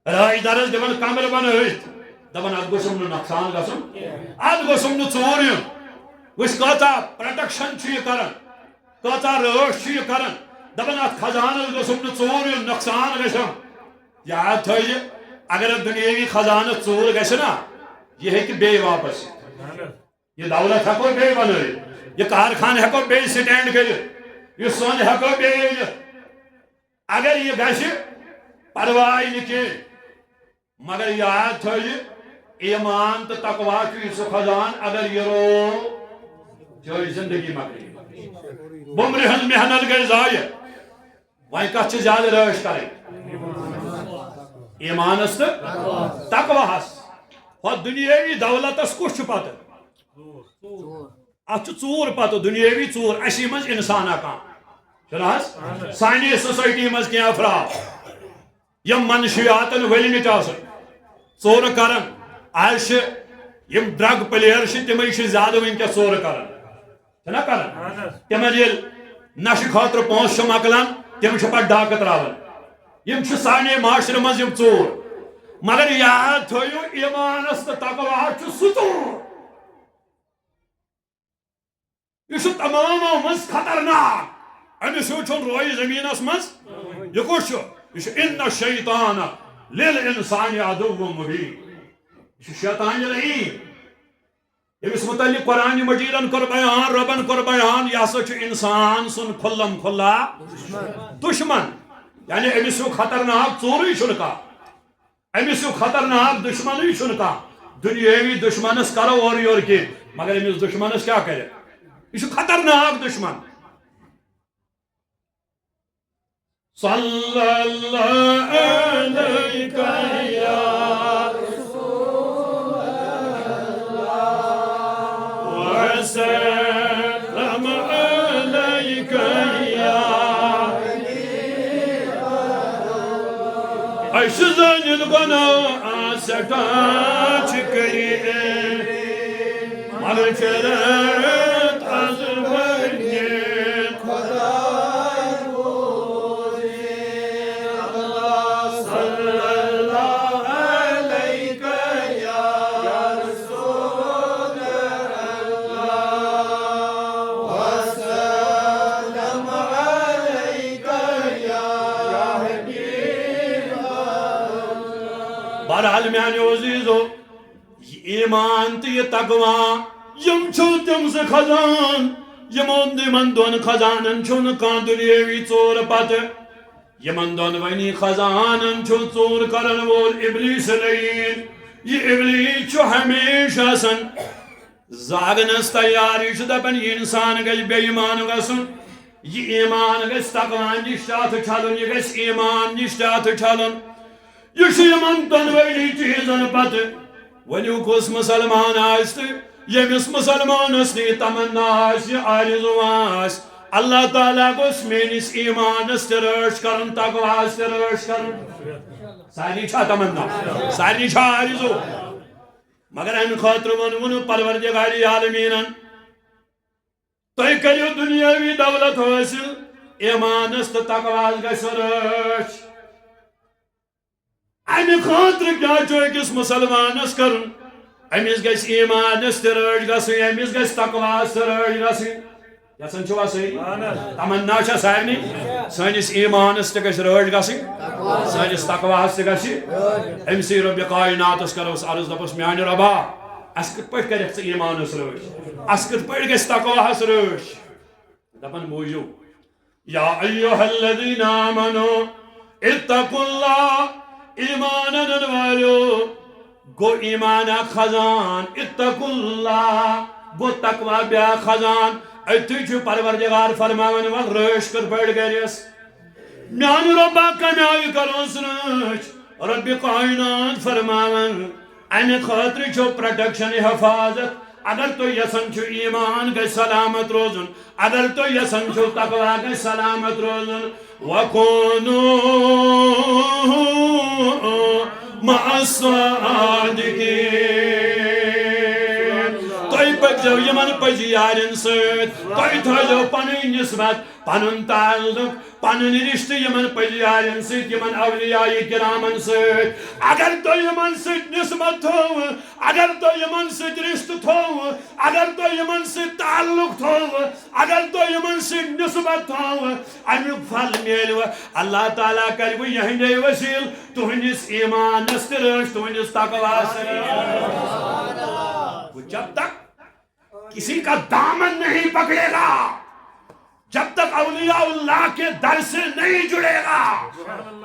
راج درس دون کمر بنائت دپان ات گوسم نقصان گژھن ات گوسم ژور یُن وچھ کۭژاہ پروٹیکشن چھ یہ کران کۭژاہ رٲچھ چھ یہ کران دپان ات خزانس گوسم ژور یُن نقصان گژھم یاد تھٲیِو اگر دنیاوی خزانہ ژور گژھِ نا یہ ہیٚکہِ بیٚیہِ واپس یہ دولت ہیکو بیٚیہِ بنٲیِتھ یہ کارخان ہیکو بیٚیہِ سٹینڈ کٔرِتھ یہ سون ہیکو بیٚیہِ أنِتھ اگر یہ گژھِ پرواے نہٕ کینٛہہ مگر یاد تھٲیِو ایمان تو تقوا چھُ سُہ خزان اگر یہ رو چٲنۍ زندگی مکلہِ بُمرِ ہٕنٛز محنت گٔے ضایع وۄنۍ کتھ چھِ زیادٕ رٲچھ کرٕنۍ ایمانس تہٕ تقواہس ہۄ دُنیٲوی دولتس کُس چھُ پتہٕ ات چھُ ژوٗر پتہٕ دُنیٲوی ژوٗر اسی منٛز انسانا کانٛہہ چھُنہ حظ سانہِ سوسایٹی منٛز کینٛہہ افراد یم منشیاتن ؤلمٕتۍ آسان ژوٗرٕ کران آز چھِ یم ڈرگ پلیر چھِ تِمے چھِ زیادٕ وٕنکیٚس ژوٗرٕ کران چھِنہ کران تِمن ییٚلہِ نشہٕ خٲطرٕ پونٛسہٕ چھِ مۄکلان تِم چھِ پتہٕ ڈاکہٕ تراوان یم چھِ سانے معاشرٕ منٛز یم ژوٗر مگر یاد تھٲیِو ایمانس تہٕ تقوا چھُ سُہ ژوٗر یہ چھُ تمامو منٛز خطرناک أمِس ہیوٗ چھُنہٕ رویہِ زٔمیٖنس منٛز یہِ کُس چھُ یہ چھُ اِنَّ الشیطان لِلْاِنسانِ عَدُوٌّ مُبیٖن یہ چھُ شیطانِ لعیٖن ییٚمِس متعلق قرآن مجیدن کوٚر بیان رۄبن کوٚر بیان یہ ہسا چھُ انسان سُنٛد کھُلم کھُلا دشمن یعنی أمِس ہیوٗ خطرناک ژوٗرٕے چھُنہٕ کانٛہہ أمِس ہیوٗ خطرناک دشمنٕے چھُنہٕ کانٛہہ دُنیٲوی دشمنس کرو اورٕ یورٕ کینٛہہ مگر أمِس دشمنس کیٛاہ کرِ یہ چھُ خطرناک دشمن صلی اللہ علیہ یا رسول اللہ وسلم علیک یا حبیب اللہ اَسہِ زٲنِتھ گۄناہ سٮ۪ٹھاہ چھِ کٔرِتھ مغفرت از بنہِ خۄداے بوزِ اللہ صلی اللہ علیک یا رسول اللہ وسلم علیک یا حبیب اللہ بہرحال میانیو عزیزو یہ ایمان تو یہ تقوا یم چھو تم سے خزان یمن دون خزانن چھو کان دنیاوی ژور پتہ یمن دون ونی خزانن چھو ژور کرن وول ابلیس لعین یہ ابلیس چھو ہمیشہ سن زاگنس تیار یہ دپن یہ انسان گژھِ بے ایمان گژھن یہ ایمان گژھِ تقوا نش تتھ چھلن یہ گژھِ ایمان نش تتھ چھلن یہ یمن دونونی چیزن پتہ ونیو کس مسلمان آس تو یمس مسلمانس نی تمنا آس آرزو آس اللہ تعالیٰ گوس میانس ایمانس تہ رٲچھ کرن تقواس تہ رٲچھ کرن سارنی چھا تمنا سارنی چھا آرزو مگر امہ خاطر ون پروردگار عالمینن تُہۍ کٔرِو دنیاوی دولت حٲصِل ایمانس تہ تقواس گژھِ رٲچھ امہ خاطر کیا چھُ أکِس مسلمانس کرن امس گژھِ ایمانس تہ رٲچھ گژھٕنۍ امس گژھِ تقواس تہ رٲچھ گژھٕنۍ یژھان چھُوا صحیح تمنا چھا سارنٕے سٲنِس ایمانس تہ گژھِ رٲچھ گژھٕنۍ سٲنِس تقواس تہ گژھِ أمسٕے رۄبِ کایناتس کروس عرض دپس میانہِ رۄبا اسہِ کِتھ پٲٹھۍ کَرٮ۪کھ ژٕ ایمانس رٲچھ اسہِ کِتھ پٲٹھۍ گژھِ تقواہس رٲچھ دپن موجو یا ایوہ الذین آمنوا اتقوا اللہ ایمانن والو گو ایمان خزان اتقوا اللہ گو تقوی بیا خزان اتھی چھو پروردگار فرماون وال رش کر بیٹھ گریس میان ربا کمیاوی کرو سنچ رب کائنات فرماون این خاطر چھو پروٹیکشن حفاظت اگر تو یسن چھو ایمان گئی سلامت روزن اگر تو یسن چھو تقوی گئی سلامت روزن وَكُونُوا مَعَ الصَّادِقِينَ توئی پکجو یمن پجی یارن سۭتۍ توئی تھٲیزو پنٕنۍ نسبت پنُن تعلق پنُن رشتہٕ یمن پجی یارن سۭتۍ یمن اولیاء کرامن سۭتۍ اگر تُہۍ یمن سۭتۍ نسبت تھوو اگر تُہۍ یمن سۭتۍ رشتہٕ تھوو اگر تُہۍ یمن سۭتۍ تعلق تھوو اگر تُہۍ یمن سۭتۍ نسبت تھوو امیُک پھل میلوٕ اللہ تعالیٰ کرِ وۄنۍ یہنٛدے وسیٖل تُہنٛدِس ایمانس تہِ رٲچھ تُہنٛدِس تقواہس جب تک کسی کا دامن نہیں پکڑے گا جب تک اولیاء اللہ کے در سے نہیں جڑے گا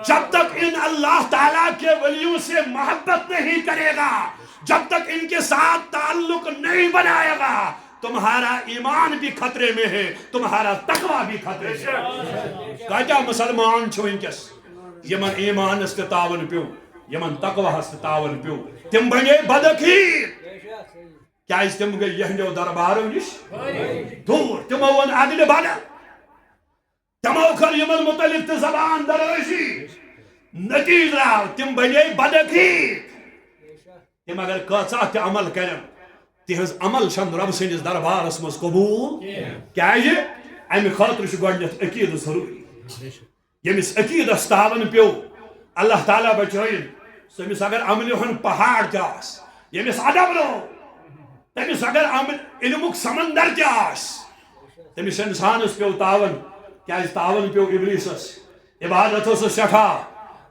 جب تک ان اللہ تعالیٰ کے ولیوں سے محبت نہیں کرے گا جب تک ان کے ساتھ تعلق نہیں بنائے گا تمہارا ایمان بھی خطرے میں ہے تمہارا تقوی بھی خطرے میں ہے کاجا مسلمان چھو انکس یمن ایمانس تے تاون پیو یمن تقواہس تے تاون پیو تم بنے بدخیر کیا اس تم گئی یہنجو دربارو نش دور تمو ون عدل بڑا تمو کر یمن متعلق تے زبان درشی نتیج راو تم بنے بدخیر تم اگر کچھ تے عمل کرن تہذ عمل شن رب سندس دربارس مز قبول کیا یہ امی خاطر چھ گۄڈنیتھ عقیدہ ضروری یمس عقیدس تاون پیو اللہ تعالیٰ بچائن سمس اگر عمل ہن پہاڑ تاس یمس ادب رو تمس اگر علمک سمندر تاس تمس انسانس پیو تاون کیا تاون پیو ابلیسس عبادت ہو سٹھا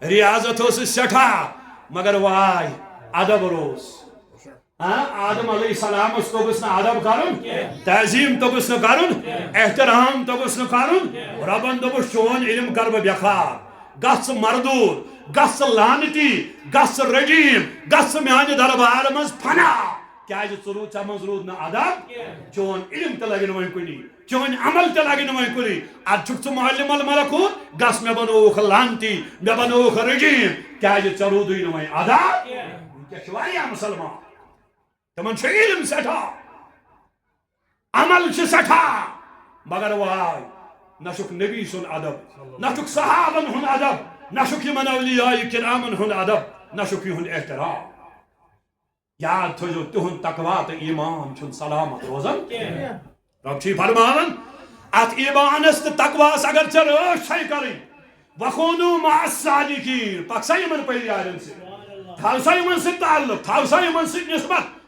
ریاضت ہو سٹھا مگر وای ادب روز آدم علیہ السلام اس کو گسنا ادب کرن تعظیم تو گسنا کرن احترام تو گسنا کرن ربن دوبس چون علم کرب بخار گس مردود گس لانتی گس رجیم گس میان دربار مز فنا کیا ثرو ٹھا مز رود نا ادب چون علم تہ لگن وین کنی چون عمل تہ لگن وین کنی اد چھک معلم الملکوت گس مے بنوخ لانتی مے بنوخ رجیم کیا ثرودی نہ وین ادب کیا شواریا مسلمان تمن چھ علم سٹھا عمل چھ سٹھا مگر وای نشک نبی سن ادب نشک صحابن ہن ادب نشک یمن اولیاء کرامن ہن ادب نشک ہن احترام یاد تھوزو تہن تقوی تو ایمان چھن سلامت روزن رب چھ فرماون ات ایمانس تو تقواس اگر ژے رٲچھ چھے کرٕنۍ وَكُونُوا مَعَ الصَّادِقِينَ پک سا یمن پٔرۍ یارن سۭتۍ تھاو سا یمن سۭتۍ تعلق تھاو سا یمن سۭتۍ نسبت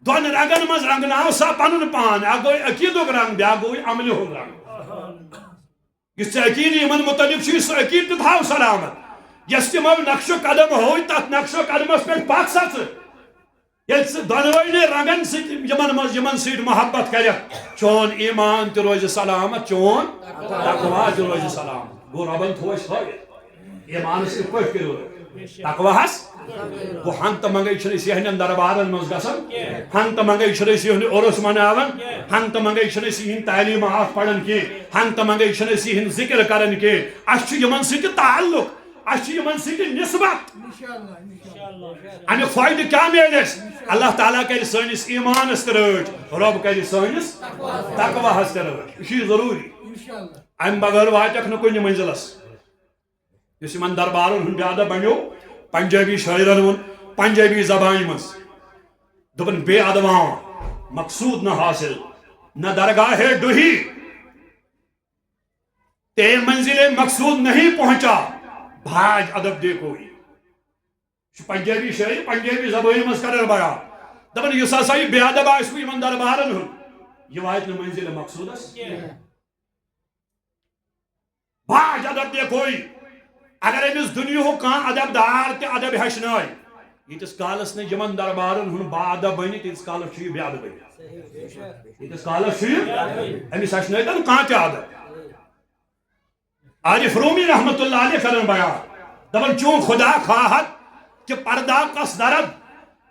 دون رنگن مز رنگناو سا پنن پان اگو عقیدک رنگ بیا گوی عمل ہند رنگ اس عقید یمن متعلق چھ عقید تو تھاو سلامت یس تمو نقش و قدم ہوئی تت نقش و قدمس پہ پک سا یل دونوئی رنگن یمن سۭتۍ محبت کر چون ایمان تہ روز سلامت چون تقوی تہ روز سلامت گو ربن تھوس ہٲیِتھ ایمانس کِتھ پٲٹھۍ کٔرِو تقواہس گو ہنت منگے چھنس یہن دربارن مز گژھان ہنت منگے چھنس یہن عرس مناون ہنت منگے چھنس یہن تعلیمات پڑھن کی ہنت منگے چھنس یہن ذکر کرن کی اس چھ یمن سۭتۍ تعلق اس چھ یمن سۭتۍ نسبت امیُک فٲیدٕ کیٛاہ میلس اللہ تعالیٰ کرِ سٲنِس ایمانس تہِ رٲچھ رب کرِ سٲنِس تقواہس تہِ رٲچھ یہِ چھُ ضروٗری امہِ بغٲر واتٮ۪کھ نہٕ کُنہِ منزلس یُس یمن دربارن ہُنٛد ادب بنیو پنجابی شاعرن ون پنجابی زبان مز دپن بے ادباں مقصود نہ حاصل نہ درگاہ ڈہی تے منزل مقصود نہیں پہنچا بھاج ادب دے کوئی پنجابی شاعر پنجابی زبان مز کرن بیان دپن یس ہسا یہ بے ادب آسو یمن دربارن ہُنٛد یہ واتہِ نہٕ منزل مقصودس بھاج ادب دے کوئی اگر امس دنیا کان ادب دار تہ ادب ہچنائے یتس کالس نے یمن دربارن ہن باادب بنی تیتس کالس چھ بے ادب بنی یتس کالس چھ امس ہشنیتن کانچ عادت عارف رومی رحمت اللہ علیہ کرن بیان دبن چون خدا خواہت کہ پردہ کس درد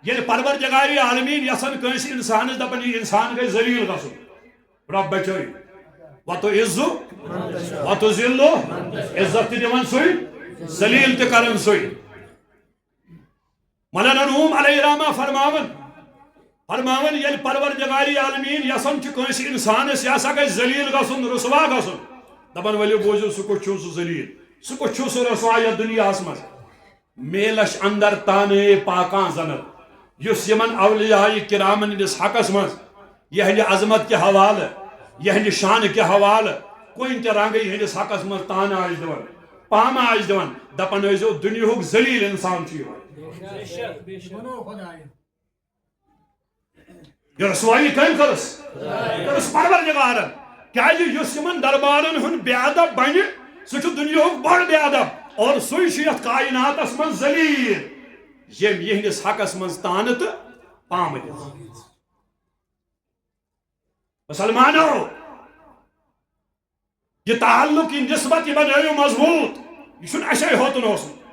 یل پروردگار عالمین یسن کنس انسانس دپن یہ انسان گئی ذلیل گژھن رب بچوی وتو عزو وتو ذلو عزت تہ دِوان سُے ذلیل تہ کرن سُے مولانا روم علیہ الرحمہ فرماون یل پروردگار عالمین یسن چھ کنس انسانس یہ سا گئی ذلیل گژھن رسوا گژھن دپن ولو بوزو سہ کچھ چھُ سہ ذلیل سہ کچھ چھُ سہ رسوا یتھ دنیاہس منٛز میلش اندر تانے پاکاں زنت یس یمن اولیاء کرامن ہندس حقس من یہند عظمت کے حوالہ یہند شان کے حوالہ کن تہ رنگی ہندس حقس من تان آج دان پام آج دان دپن ٲسۍزیو دنیاہُک ذلیل انسان چھُ یہ رسوائی کم کرس پروردگارن کیازِ یُس یمن دربارن ہُنٛد بے ادب بنہِ سُہ چھُ دنیاہُک بوڑ بے ادب اور سُے چھُ یتھ کائناتس من ذلیل یم یہندس حقس من تانہ تو پام دِژ مسلمانو یہ تعلق یہ نسبت یہ بنٲیِو مضبوط یہ چھُنہٕ اَسے ہوتن اوسمُت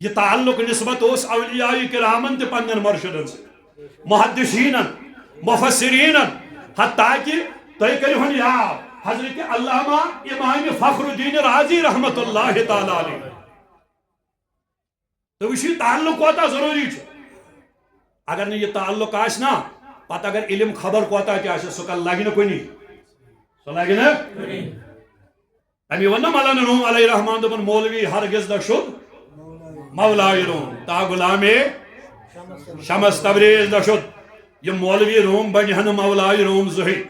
یہ تعلق نسبت اوس اولیاء کرامن تہ پنن مرشدن سۭتۍ محدثینن مفسرینن حتیٰ کہ تُہۍ کٔرِو ہن یاد حضرت علامہ امام فخر الدین رازی رحمت اللہ تعالی علیہ تو وچھِو تعلق کوتاہ ضروری چھُ اگر نہٕ یہ تعلق آسہِ نا پتہٕ اگر علم خبر کوتاہ تہِ آسہِ سُہ لگہِ نہٕ کُنی سُہ لگہِ نہٕ امی ون نا مولانا روم علیہ الرحمٰن دوٚپُن مولوی ہرگز نہ شد مولائے روم تا غلامے شمس تبریز نہ شد یہ مولوی روم بنہِ ہا نہٕ مولائے روم زٕہٕنۍ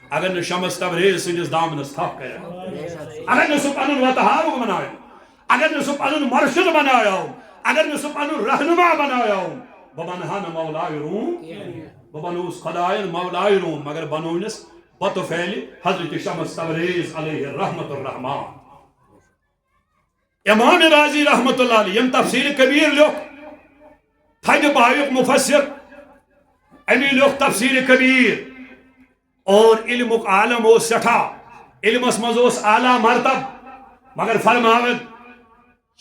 اگر نہ شمس تبریز سندس دامنس تھپ کر اگر نہ سہ پن وتہارک بنایا اگر نہ سہ پن مرشد بنایا اگر نہ سہ پن رہنما بنایا بہ بنہا نہ مولائے روم بہ بنوس خدائن مولائے روم مگر بنونس بطفیل حضرت شمس تبریز علیہ رحمت الرحمان امام راضی رحمت اللہ علیہ یم تفسیر کبیر لیوک تھد بایک مفسر امی لیوک تفسیر کبیر اور علمک عالم او سٹھا علمس مز اعلیٰ مرتب مگر فرماون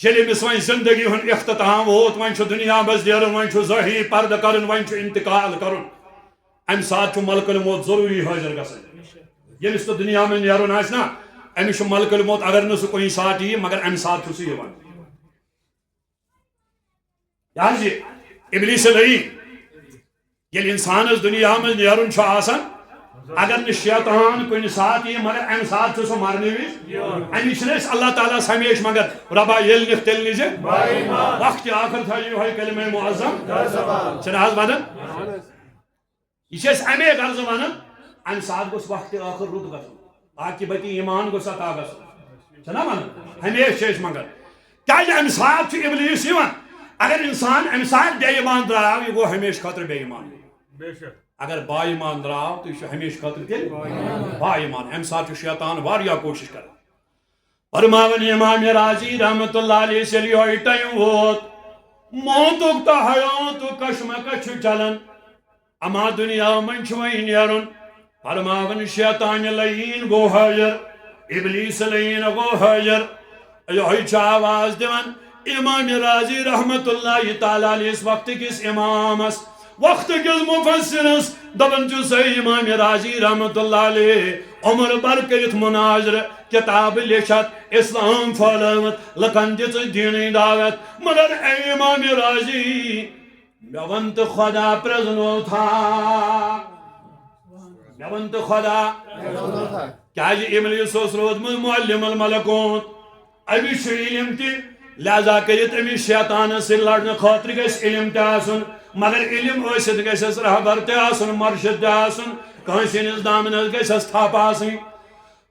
یل امس ون زندگی ہند اختتام ووت ون دنیا مز نیرن ون ظاہری پردہ کرن ون انتقال کرن ام سات ملک الموت ضروری حاضر گژھن یلس تو دنیا میں نیرن آس نا امس ملک الموت اگر نہ سہ کُنہِ ساتہٕ یی مگر ام سات سہ یوان ابلیس لعین یل انسانس دنیا میں نیرن چھ آسان اگر نہ شیطان کُنہِ ساتہٕ یی مگر ام سات سہ مرنے وز امی چھنہ اللہ تعالیٰ ہمیشہ مگر ربا یل نکھ تیل نِزِ وقت آخر تھٲیِو یِہوٚے کلمہ معظم چھنہ حظ ونان یہ چھِ امی غرض ونان ام سات گوٚژھ وقت آخر رُت گژھُن عاقبتی ایمان گوٚژھ عطا گژھُن چھنہ ونان ہمیشہ چھِ أسۍ منگان کیازِ ام سات چھُ ابلیس یِوان اگر انسان ام سات بے ایمان درٛاو یہِ گوٚو ہمیشہ خٲطرٕ بے ایمان اگر با ایمان درٛاو تہٕ یہِ چھُ ہمیشہ خٲطرٕ تیٚلہِ با ایمان ام سات چھُ شیطان واریاہ کوٗشش کران فرماون امام راضی رحمت اللہ علیہ ییٚلہِ یِہوٚے ٹایم ووت موتُک تہٕ حیاتُک کشمکش چھُ چلان اما دنیا من چھُ وۄنۍ نیرُن فرماون شیطان لعین گوٚو حٲضر ابلیس لعین گوٚو حٲضر یِہوٚے چھُ آواز دِوان امام راضی رحمت اللہ تعالیٰ علیہ وقت کس امامس وقت کس مفسرس دبن چھُ صحیح امام راضی رحمت اللہ علیہ عمر بر کٔرِتھ مناظر کتاب لیچھت اسلام پھٲلٲوِتھ لُکن دِژ دیٖنٕچ دعوت مگر اے امام راضی مےٚ وَن تہٕ خۄدا پرٛزنو تھا مےٚ وَن تہٕ خۄدا کیازِ ابلیس اوس روٗدمُت معلم الملکوت أمِس چھُ علم تہِ لہذا کٔرِتھ أمِس شیطانس سۭتۍ لڑنہٕ خٲطرٕ گژھِ علم تہِ آسُن مگر علم ٲسِتھ گژھٮ۪س رہبر تہِ آسُن مرشد تہِ آسُن کٲنٛسہِ ہٕنٛدِس دامنس گژھٮ۪س تھپھ آسٕنۍ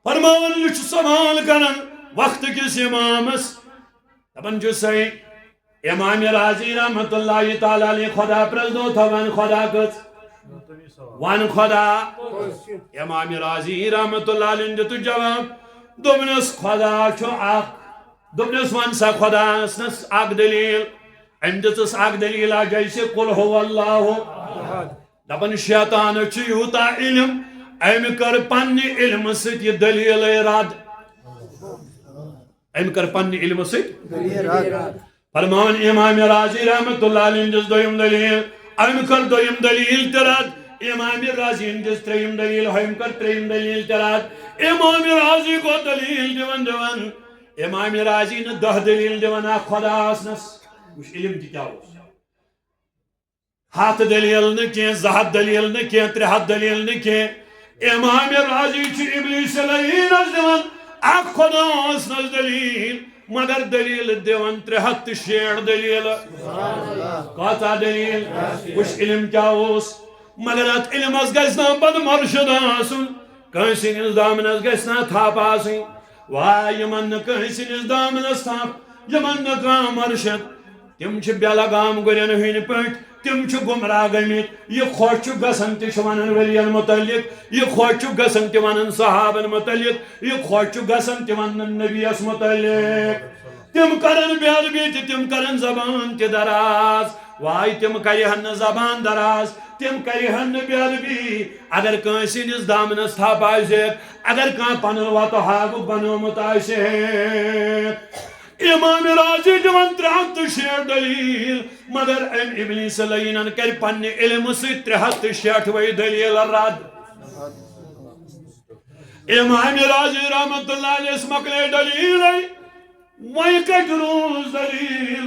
فرماون یہِ چھُ سوال کران وقت کِس امامس دپان چھُ صحیح امام راضی رحمت اللہ تعالیٰ علیہ خدا پرٛزنو تھا ون خدا کٔژ ون خدا امام راضی رحمت اللہ علیہ دِتُکھ جواب دوٚپنس خدا چھُ اکھ دوٚپنس ون سا خدا نس اکھ دلیل ام دس اک دلیل جیسے قل هو اللہ دپن شیطان یوتا علم ام کر پنہ علم ست یہ دلیل رد ام کر پنہ علم ست فرمان امام راضی رحمت اللہ علیہ جس دویم دلیل ام کر دویم دلیل ترد امام راضی جس تریم دلیل ہم کر تریم دلیل ترد امام راضی کو دلیل دیون امام راضی نے 10 دلیل دیون خدا آسنس وش علم تہ کیا اوس 7 دلیل نہ کی 2 دلیل نہ کی 3 دلیل نہ کی امام راضی چھ ابلیس لعین دیون اک خدا آسنس دلیل مگر دلیل دیون 360 دلیل کتا دلیل وش علم کیا اوس مگر ات علمس گژھنا بد مرشد آسن کٲنٛسہِ ہٕنٛدِس دامنس گژھنا تھپ آسٕنۍ واے یمن نہٕ کٲنٛسہِ ہٕنٛدِس دامنس تھپ یمن نہٕ کانٛہہ مرشد تم چھ بے لگام گُرٮ۪ن ہٕنٛدۍ پٲٹھۍ تم چھ گمراہ گٔمٕتۍ یہ خۄش چھُ گژھان تہِ چھُ ونان ؤلین متعلق یہ خۄش چھُ گژھان تہِ ونان صحابن متعلق یہ خۄش چھُ گژھان تہِ ونان نبیس متعلق تم کرن بے ادبی تہِ تم کرن زبان تہِ دراز واے تم کرہن نہٕ زبان دراز تم کرہن نہٕ بے ادبی اگر کٲنٛسہِ ہٕنٛدِس دامنس تھپ آسٮ۪کھ اگر کانٛہہ پنُن وتہٕ ہاکُک بنومُت آسٮ۪کھ امام راضی دِوان 360 دلیل مگر ام ابلیس لعینن کر پنہ علم ست 360 دلیل رد امام راضی رحمت اللہ علیہ مکلے دلیل وی کت روز دلیل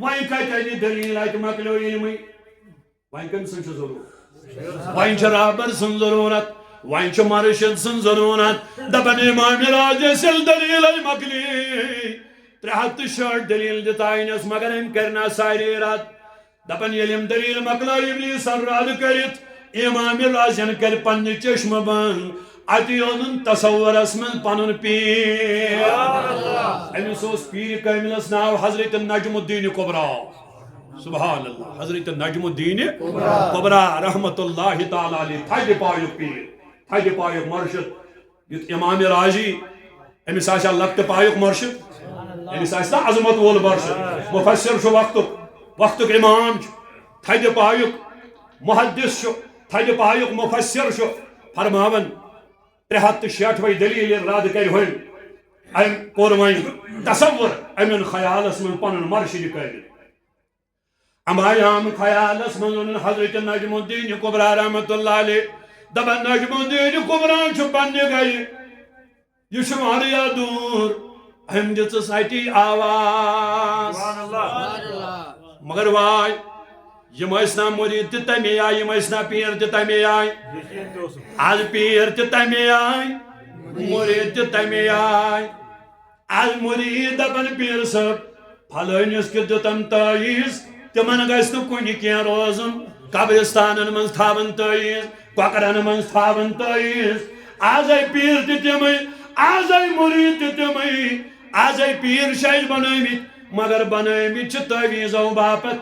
وی کت دلیل ات مکلو علم وی کم سن ضرورت وی چھ رابر سن ضرورت وی چھ مرشد سن ضرورت دپن امام راضی سل دلیل مکلی 360 دلیل دتائنس مگر ام کرنا ساری رد دپن یلم دلیل مکلا ابلیس رد کرت امام راضین کر پن چشم بند اتی اونن تصورس من پنن پیر امس اوس پیر کاملس ناو حضرت نجم الدین کبرا سبحان اللہ حضرت نجم الدین کبرا رحمت اللہ تعالی علیہ تھج پایک پیر تھج پایک مرشد یت امام راضی امس آسا لکت پایک مرشد امس آسا عظمت وول مرشد مفسر شو وقتک امام تھج پایک محدث شو تھج پایک مفسر شو فرماون 360 دلیل رد کر ام کور وین تصور امن خیالس من پن مرشد کر ام آیام خیالس من حضرت نجم الدین کبرا رحمت اللہ علیہ دپان نجم الدین کبرا پنہ گھر یہ واریاہ دور ام دس اتی آواز مگر وائے یم ٲسۍ مرید تہِ تمی آیہِ یم ٲسۍ پیر تہِ تمی آیہِ آز پیر تہِ تمی آیہِ مرید تہِ تمی آیہِ آز مرید دپان پیر صٲب پھلٲنِس کیُتھ دِتن تٲیٖز تمن گژھِ نہٕ کُنہِ کینٛہہ روزُن قبرستانن منٛز تھاون تٲیٖز کۄکرن منٛز تھاون تٲیٖز آز آیہِ پیر تہِ تِمے آز آیہِ مرید تہِ تِمے آز آیہِ پیر شاید بنٲومٕتۍ مگر بنٲومٕتۍ چھِ تٲویٖزو باپت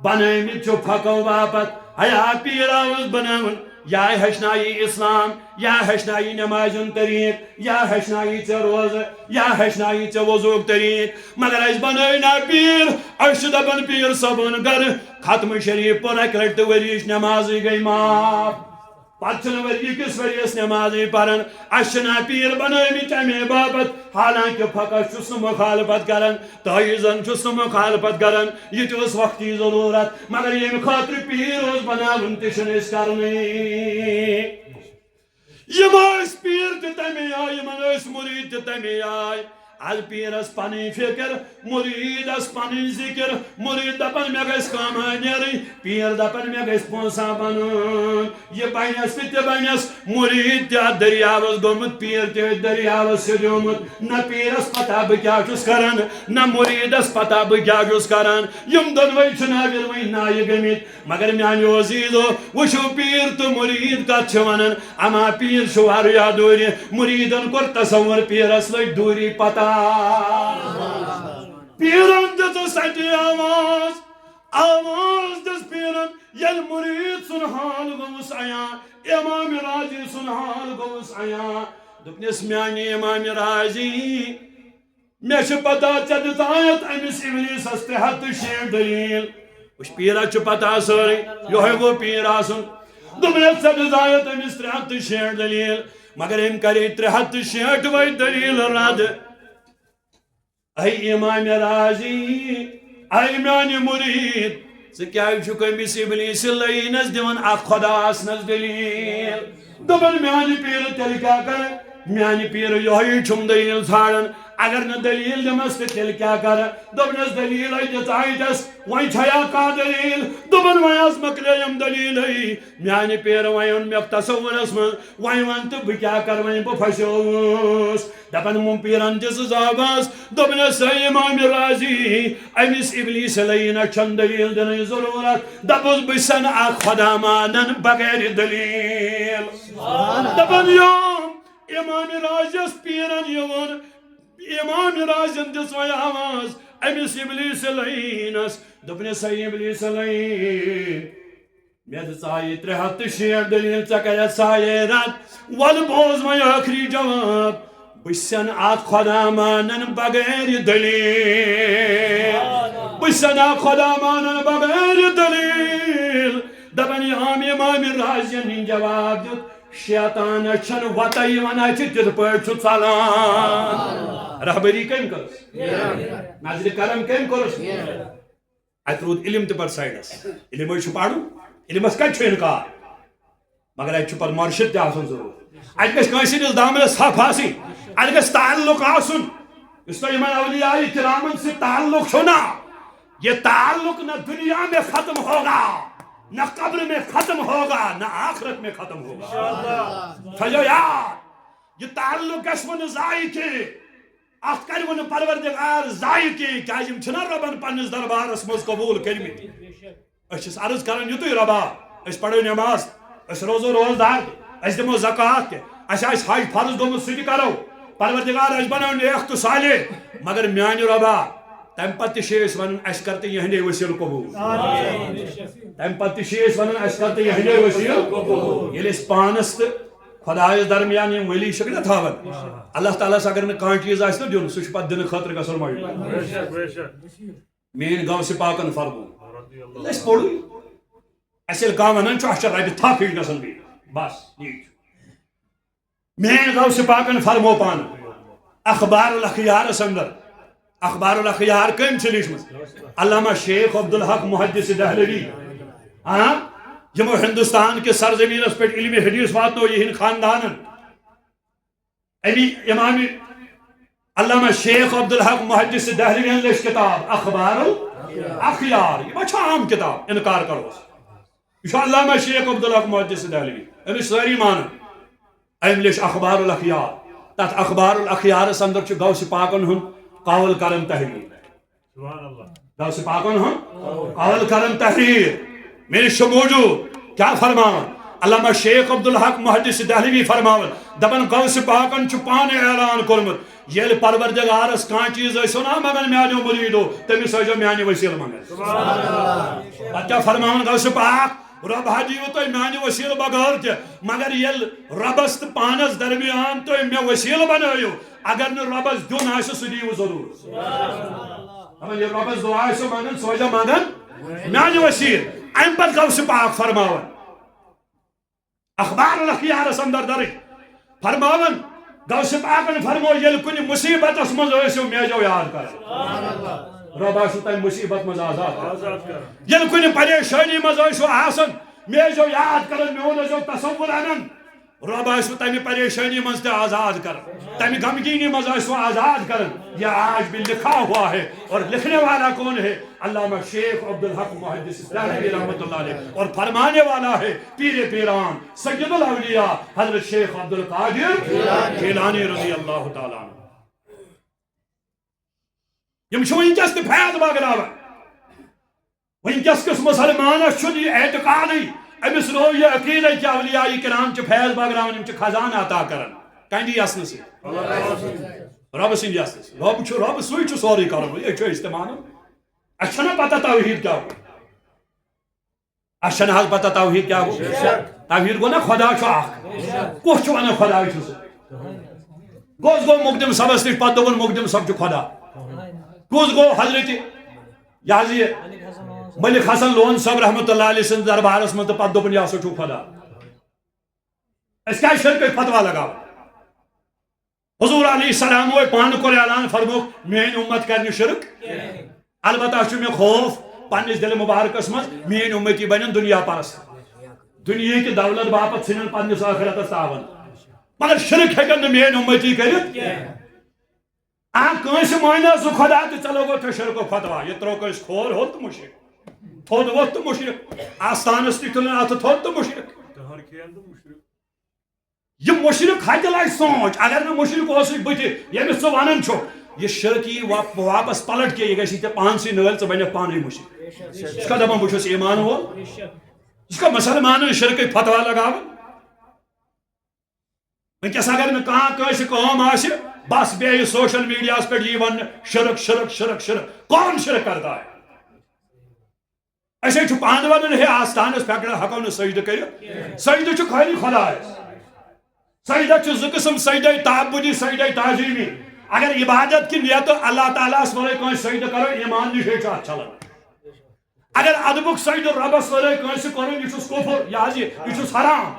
بنٲومٕتۍ چھِ پھکو باپت ہیا پیر آوس بناون یا ہیچھنائی اسلام یا ہیچھنائی نماز طریق یا ہیچھنائی ژے روزٕ یا ہیچھنائی ژے وضوٗک طریق مگر اس بنٲے نا پیر اس چھِ دپان پیر صٲبُن گرٕ ختم شریف پوٚر اکہِ لٹہِ تہٕ ؤریِچ نمازٕے گٔے معاف پتہٕ چھِنہٕ ؤری کِس ؤریس نمازٕے پران اس چھِ نا پیر بنٲومٕتۍ امی باپت حالانکہ پھکس چھُس نہٕ مخالفت کران تٲیٖزن چھُس نہٕ مخالفت کران یہ تہِ ٲس وقتی ضروٗرت مگر ییٚمہِ خٲطرٕ پیٖر اوس بناوُن تہِ چھُنہٕ أسۍ کرنٕے یم ٲسۍ پیٖر تہِ تمی آیہِ یمن ٲسۍ مُریٖد تہِ تمی آیہِ آز پیرس پنٕنۍ فکر مریدس پنٕنۍ ذکر مرید دپان مےٚ گژھِ کٲمہ نیرٕنۍ پیر دپان مےٚ گژھِ پونٛسہ بنُن یہ بنس تہِ بنس مرید تہِ اتھ دریاوس گوٚمُت پیر تہِ أتھۍ دریاوس سیوٚدیومُت نہ پیرس پتہ بہٕ کیاہ چھُس کران نہ مریدس پتہ بہٕ کیاہ چھُس کران یم دۄنوے چھِ ناوِر وۄنۍ نایہِ گٔمٕتۍ مگر میانیو عزیزو وٕچھو پیر تہٕ مرید کتھ چھِ ونان اما پیر چھُ واریاہ دوٗرِ مریدن کوٚر تصور پیرس لٔج دوٗری پتہ پیرن دِژٕس اَتہِ آواز آواز دِژ پیرن ییٚلہِ مُریٖد سُنٛد حال گوٚوُس عیان امام راضی سُنٛد حال گوٚوُس عیان دوٚپنس میانہِ امام راضی میں چھ پتہ ژے دِژایتھ أمِس اِبلیٖسس 360 دلیٖل وٕچھ پیٖرس چھُ پتہ سٲرٕے یِہوٚے گوٚو پیٖر آسُن دوٚپنَس ژے دِژایتھ أمِس 360 دلیٖل مگر أمۍ کرے 360 وے دلیٖل رد اے امام رازی اے میانہِ مُریٖد ژٕ کیٛازِ چھُکھ أمِس اِبلیٖس لعیٖنس دِوان اکھ خۄدا آسنس دلیٖل دوٚپُن میانہِ پیٖرٕ تیٚلہِ کیٛاہ کرٕ میانہِ پیٖرٕ یِہوٚے چھُم دلیٖل ژھانڈان اگر نہٕ دلیٖل دِمس تہٕ تیٚلہِ کیٛاہ کرٕ دوٚپنس دلیٖلے دِژایتس وۄنۍ چھیا کانٛہہ دلیٖل دوٚپُن وۄنۍ حظ مۄکلے یِم دلیٖلے میانہِ پیٖرٕ وۄنۍ اوٚن مےٚ تصوُرس منٛز وۄنۍ وَن تہٕ بہٕ کیٛاہ کرٕ وۄنۍ بہٕ پھسیووُس دپان پیٖرن دِژٕس آواز دوٚپنس ہے امام رازی أمِس اِبلیٖس لعیٖنس چھنہٕ دلیٖل دِنٕچ ضروٗرت دپُس بہٕ چھُسن اکھ خۄدا مانان بغیر دلیٖل دپان یوم امام راجس پیٖرن یہِ ووٚن امام راجن دِژ وۄنۍ آواز أمِس اِبلیٖس لعیٖنس دوٚپنس ہے اِبلیٖس لعیٖن مےٚ دِژایے 360 دلیٖل ژےٚ کریتھ سایے رد وَلہٕ بوز وۄنۍ ٲخری جواب بہٕ چھُسن اکھ خۄدا مانان بغیر دلیٖل بہٕ چھُسن اکھ خۄدا مانان بغیر دلیٖل دپان امام راجن ہِنٛدۍ جواب دیُت شیطانس چھنہٕ وَتے یِوان اَتھِ تِتھ پٲٹھۍ چھُ ژلان رہبری کٔمۍ کٔرٕس نظرِ کرم کٔمۍ کوٚرُس اتہِ روٗد علم تہِ پتہٕ سایڈس علمے چھُ پرُن علمس کتہِ چھُ انکار مگر اتہِ چھُ پتہٕ مرشد تہِ آسُن ضروٗر اتہِ گژھِ کٲنٛسہِ ہٕنٛدِس دامنس تھپھ آسٕنۍ اتہِ گژھِ تعلق آسُن یُس تۄہہِ یِمن اولیاء کرامن سۭتۍ تعلق چھُو نا یہ تعلق نہ دنیا میں ختم ہوگا نہ قبر میں ختم ہوگا نہ آخرت میں ختم ہوگا تھٲیزیو یاد یہ تعلق گژھِ وۄنۍ ضایع کینٛہہ اتھ کرِ وۄنۍ پروردگار ضایع کینٛہہ کیٛازِ یِم چھِنہ رۄبن پننِس دربارس منٛز قبوٗل کٔرمٕتۍ أسۍ چھِس عرض کران یُتُے رۄبا أسۍ پرو نٮ۪ماز أسۍ روزو روزدار تہِ أسۍ دِمو زکات تہِ اَسہِ آسہِ حج فرض گوٚمُت سُہ تہِ کرو پروردگار اَسہِ بنٲو نیک تہٕ صالح مگر میانہِ رۄبا تمہِ پتہٕ تہِ چھِ أسۍ ونان اَسہِ کر تہٕ یِہنٛدے وسیٖلہٕ قبوٗل تمہِ پتہٕ تہِ چھِ أسۍ ونان اَسہِ کر تہٕ یِہنٛدے وسیٖلہٕ قبوٗل ییٚلہِ أسۍ پانس تہٕ خۄدایس درمیان یِم ؤلی چھِکھ نا تھاوان اللہ تعالیٰ ہس اگر نہٕ کانٛہہ چیٖز آسہِ نا دیُن سُہ چھُ پتہٕ دِنہٕ خٲطرٕ گژھُن مجبوٗر میٲنۍ غوثِ پاکن فرموو ییٚلہِ أسۍ پوٚرُے اَسہِ ییٚلہِ کانٛہہ ونان چھُ اَسہِ چھِ ربہِ تھپھ ہِش گژھان بیٚیہِ بس یی چھُ میٲنۍ غوثِ پاکن فرموو پانہٕ اخبار الاخیارس اندر اخبار الاخیار کٔمۍ چھِ لیٖچھمٕژ علامہ شیخ عبدالحق محدث دہلوی یِمو ہندوستان کِس سرزمیٖنس پٮ۪ٹھ علمِ حدیث واتنو یِہنٛدۍ خاندانن امی امام علامہ شیخ عبدالحق محدث دہلوی لیٚچھ کِتاب اخبار الاخیار یہِ ما چھِ عام کِتاب انکار کروس یہ چھُ علامہ شیخ عبدالحق محدث دہلوی أمِس سٲری مانان أمۍ لیٚچھ اخبار الاخیار تتھ اخبار الاخیارس اندر چھُ غوثِ پاکن ہُنٛد قول کرن تحریر غوثِ پاکن ہُنٛد قول کرن تحریر مےٚ نِش چھُ موجوٗد کیٛاہ فرماوان علامہ شیخ عبدالحق محدث دہلوی فرماوان دپان غوثِ پاکن چھُ پانے اعلان کوٚرمُت ییٚلہِ پروردگارس کانٛہہ چیٖز ٲسِو نا منگان میانیو مُریٖدو تٔمِس ٲسۍزیو میانہِ وسیٖلہٕ منگان پتہٕ کیٛاہ فرماوان غوثِ پاک رۄب ہا دِیِو تۄہہِ میانہِ وسیٖلہٕ بغٲر تہِ مگر ییٚلہِ رۄبس تہٕ پانس درمیان تُہۍ مےٚ وسیٖلہٕ بنٲیِو اگر نہٕ رۄبس دیُن آسہِ سُہ دِیِو ضروٗر دپان ییٚلہِ رۄبس دُعا آسیو منگان سُہ ٲسۍزیو منگان میانہِ وسیٖلہٕ امہِ پتہٕ غوثِ پاک فرماوان اخبار الاخیارس اندر درج فرماوان غوثِ پاکن فرمو ییٚلہِ کُنہِ مُصیبتس منٛز ٲسِو مےٚ ٲسۍزیو یاد کران رۄب آسیو تمہِ مُصیبت منٛز آزاد ییٚلہِ کُنہِ پریشٲنی منٛز ٲسِو آسان مےٚ ٲسۍزیو یاد کران میون ٲسۍزیو تصوُر انان رۄب آسِوٕ تمہِ پریشٲنی منٛز تہِ آزاد کران تمہِ غمگیٖنی منٛز آسِوٕ آزاد کران یہ آج بھی لکھا ہوا ہے اور لکھنے والا کون ہے علامہ شیخ عبدالحق محدث دہلوی رحمۃ اللہ علیہ اور فرمانے والا ہے پیر پیران سید الاولیاء حضرت شیخ عبدالقادر جیلانی رضی اللہ تعالیٰ عنہ یم چھِ وٕنکٮ۪س تہِ فیض بٲگراوان وٕنکٮ۪س کِس مسلمانس چھُنہٕ یہِ اعتقادٕے أمِس روو یہِ عقیٖدے کہِ اولیاء کرام چھِ فیض بٲگراوان یِم چھِ خزانہٕ عطا کران کَنہِ یَسنہٕ سۭتۍ رۄبہٕ سٕنٛدِ یَسنہٕ سۭتۍ رۄب چھُ رۄب سُے چھُ سورُے کران یہِ چھُ أسۍ تہِ مانان اَسہِ چھَنہ پتہ توحیٖد کیٛاہ گوٚو اَسہِ چھَنہٕ حظ پتہ توحیٖد کیٛاہ گوٚو توحیٖد گوٚو نا خۄدا چھُ اکھ کُس چھُ ونان خۄداے چھُ سُہ کس گو مقدم صبس نش پتہ دپن مقدم صب چھ خدا کس گو حضرت یہ ملک حسن لون صاحب رحمۃ اللہ علیہ سن دربارس من تو پتہ دپن یہ ہسا چھ خدا اس کیا شرک فتوا لگاو حضور علیہ السلام وہ پان کو اعلان فرموک میری امت کرنے شرک البتہ چھ میں خوف پنس دل مبارکس من میری امتی بنن دنیا پرست دنیا کی دولت باپت ژھنن پنس آخرتس تاون مگر شرک ہیکن میری امتی کرت کنس مانا سہ خدا تو چلو گو تو شرک فتوا یہ تروک اس کھور ہو تو مشرک تھود ووت تو مشرک آستانس تھی تلن ات تھود تو مشرک یہ مشرک ہتہ لگ سوچ اگر نہ مشرک اس بت یمس ژٕ ونان چھو یہ شرک یہ واپس پلٹ کے یہ گژھی ژے پانسٕے نٲلۍ ژٕ بنیکھ پانے مشرک یہ چھا دپان بہٕ چھُس ایمان وول یہ چھا مسلمانن شرک فتوا لگاوان ونکس اگر نہ کانٛہہ کٲم آسہِ بس بیٚیہِ سوشل میڈیاہس پٮ۪ٹھ یی وننہٕ شرک شرک شرک شرک کون شرک کرتا ہے أسے چھُ پانہٕ ونان ہے آستانس پٮ۪ٹھ ہٮ۪کو نہٕ سجدٕ کٔرِتھ سجدٕ چھُ خٲلی خۄدایس سجدہ چھُ زٕ قٕسم سجدہ تعبدی سجدہ تعظیمی اگر عبادت کی نیت اللہ تعالیٰ ورٲے کٲنٛسہِ سجدٕ کرو ایمان نشے چھُ اتھ چلان اگر ادبُک سجدٕ رۄبس ورٲے کٲنٛسہِ کرُن یہ چھُس کفر یہ چھُس حرام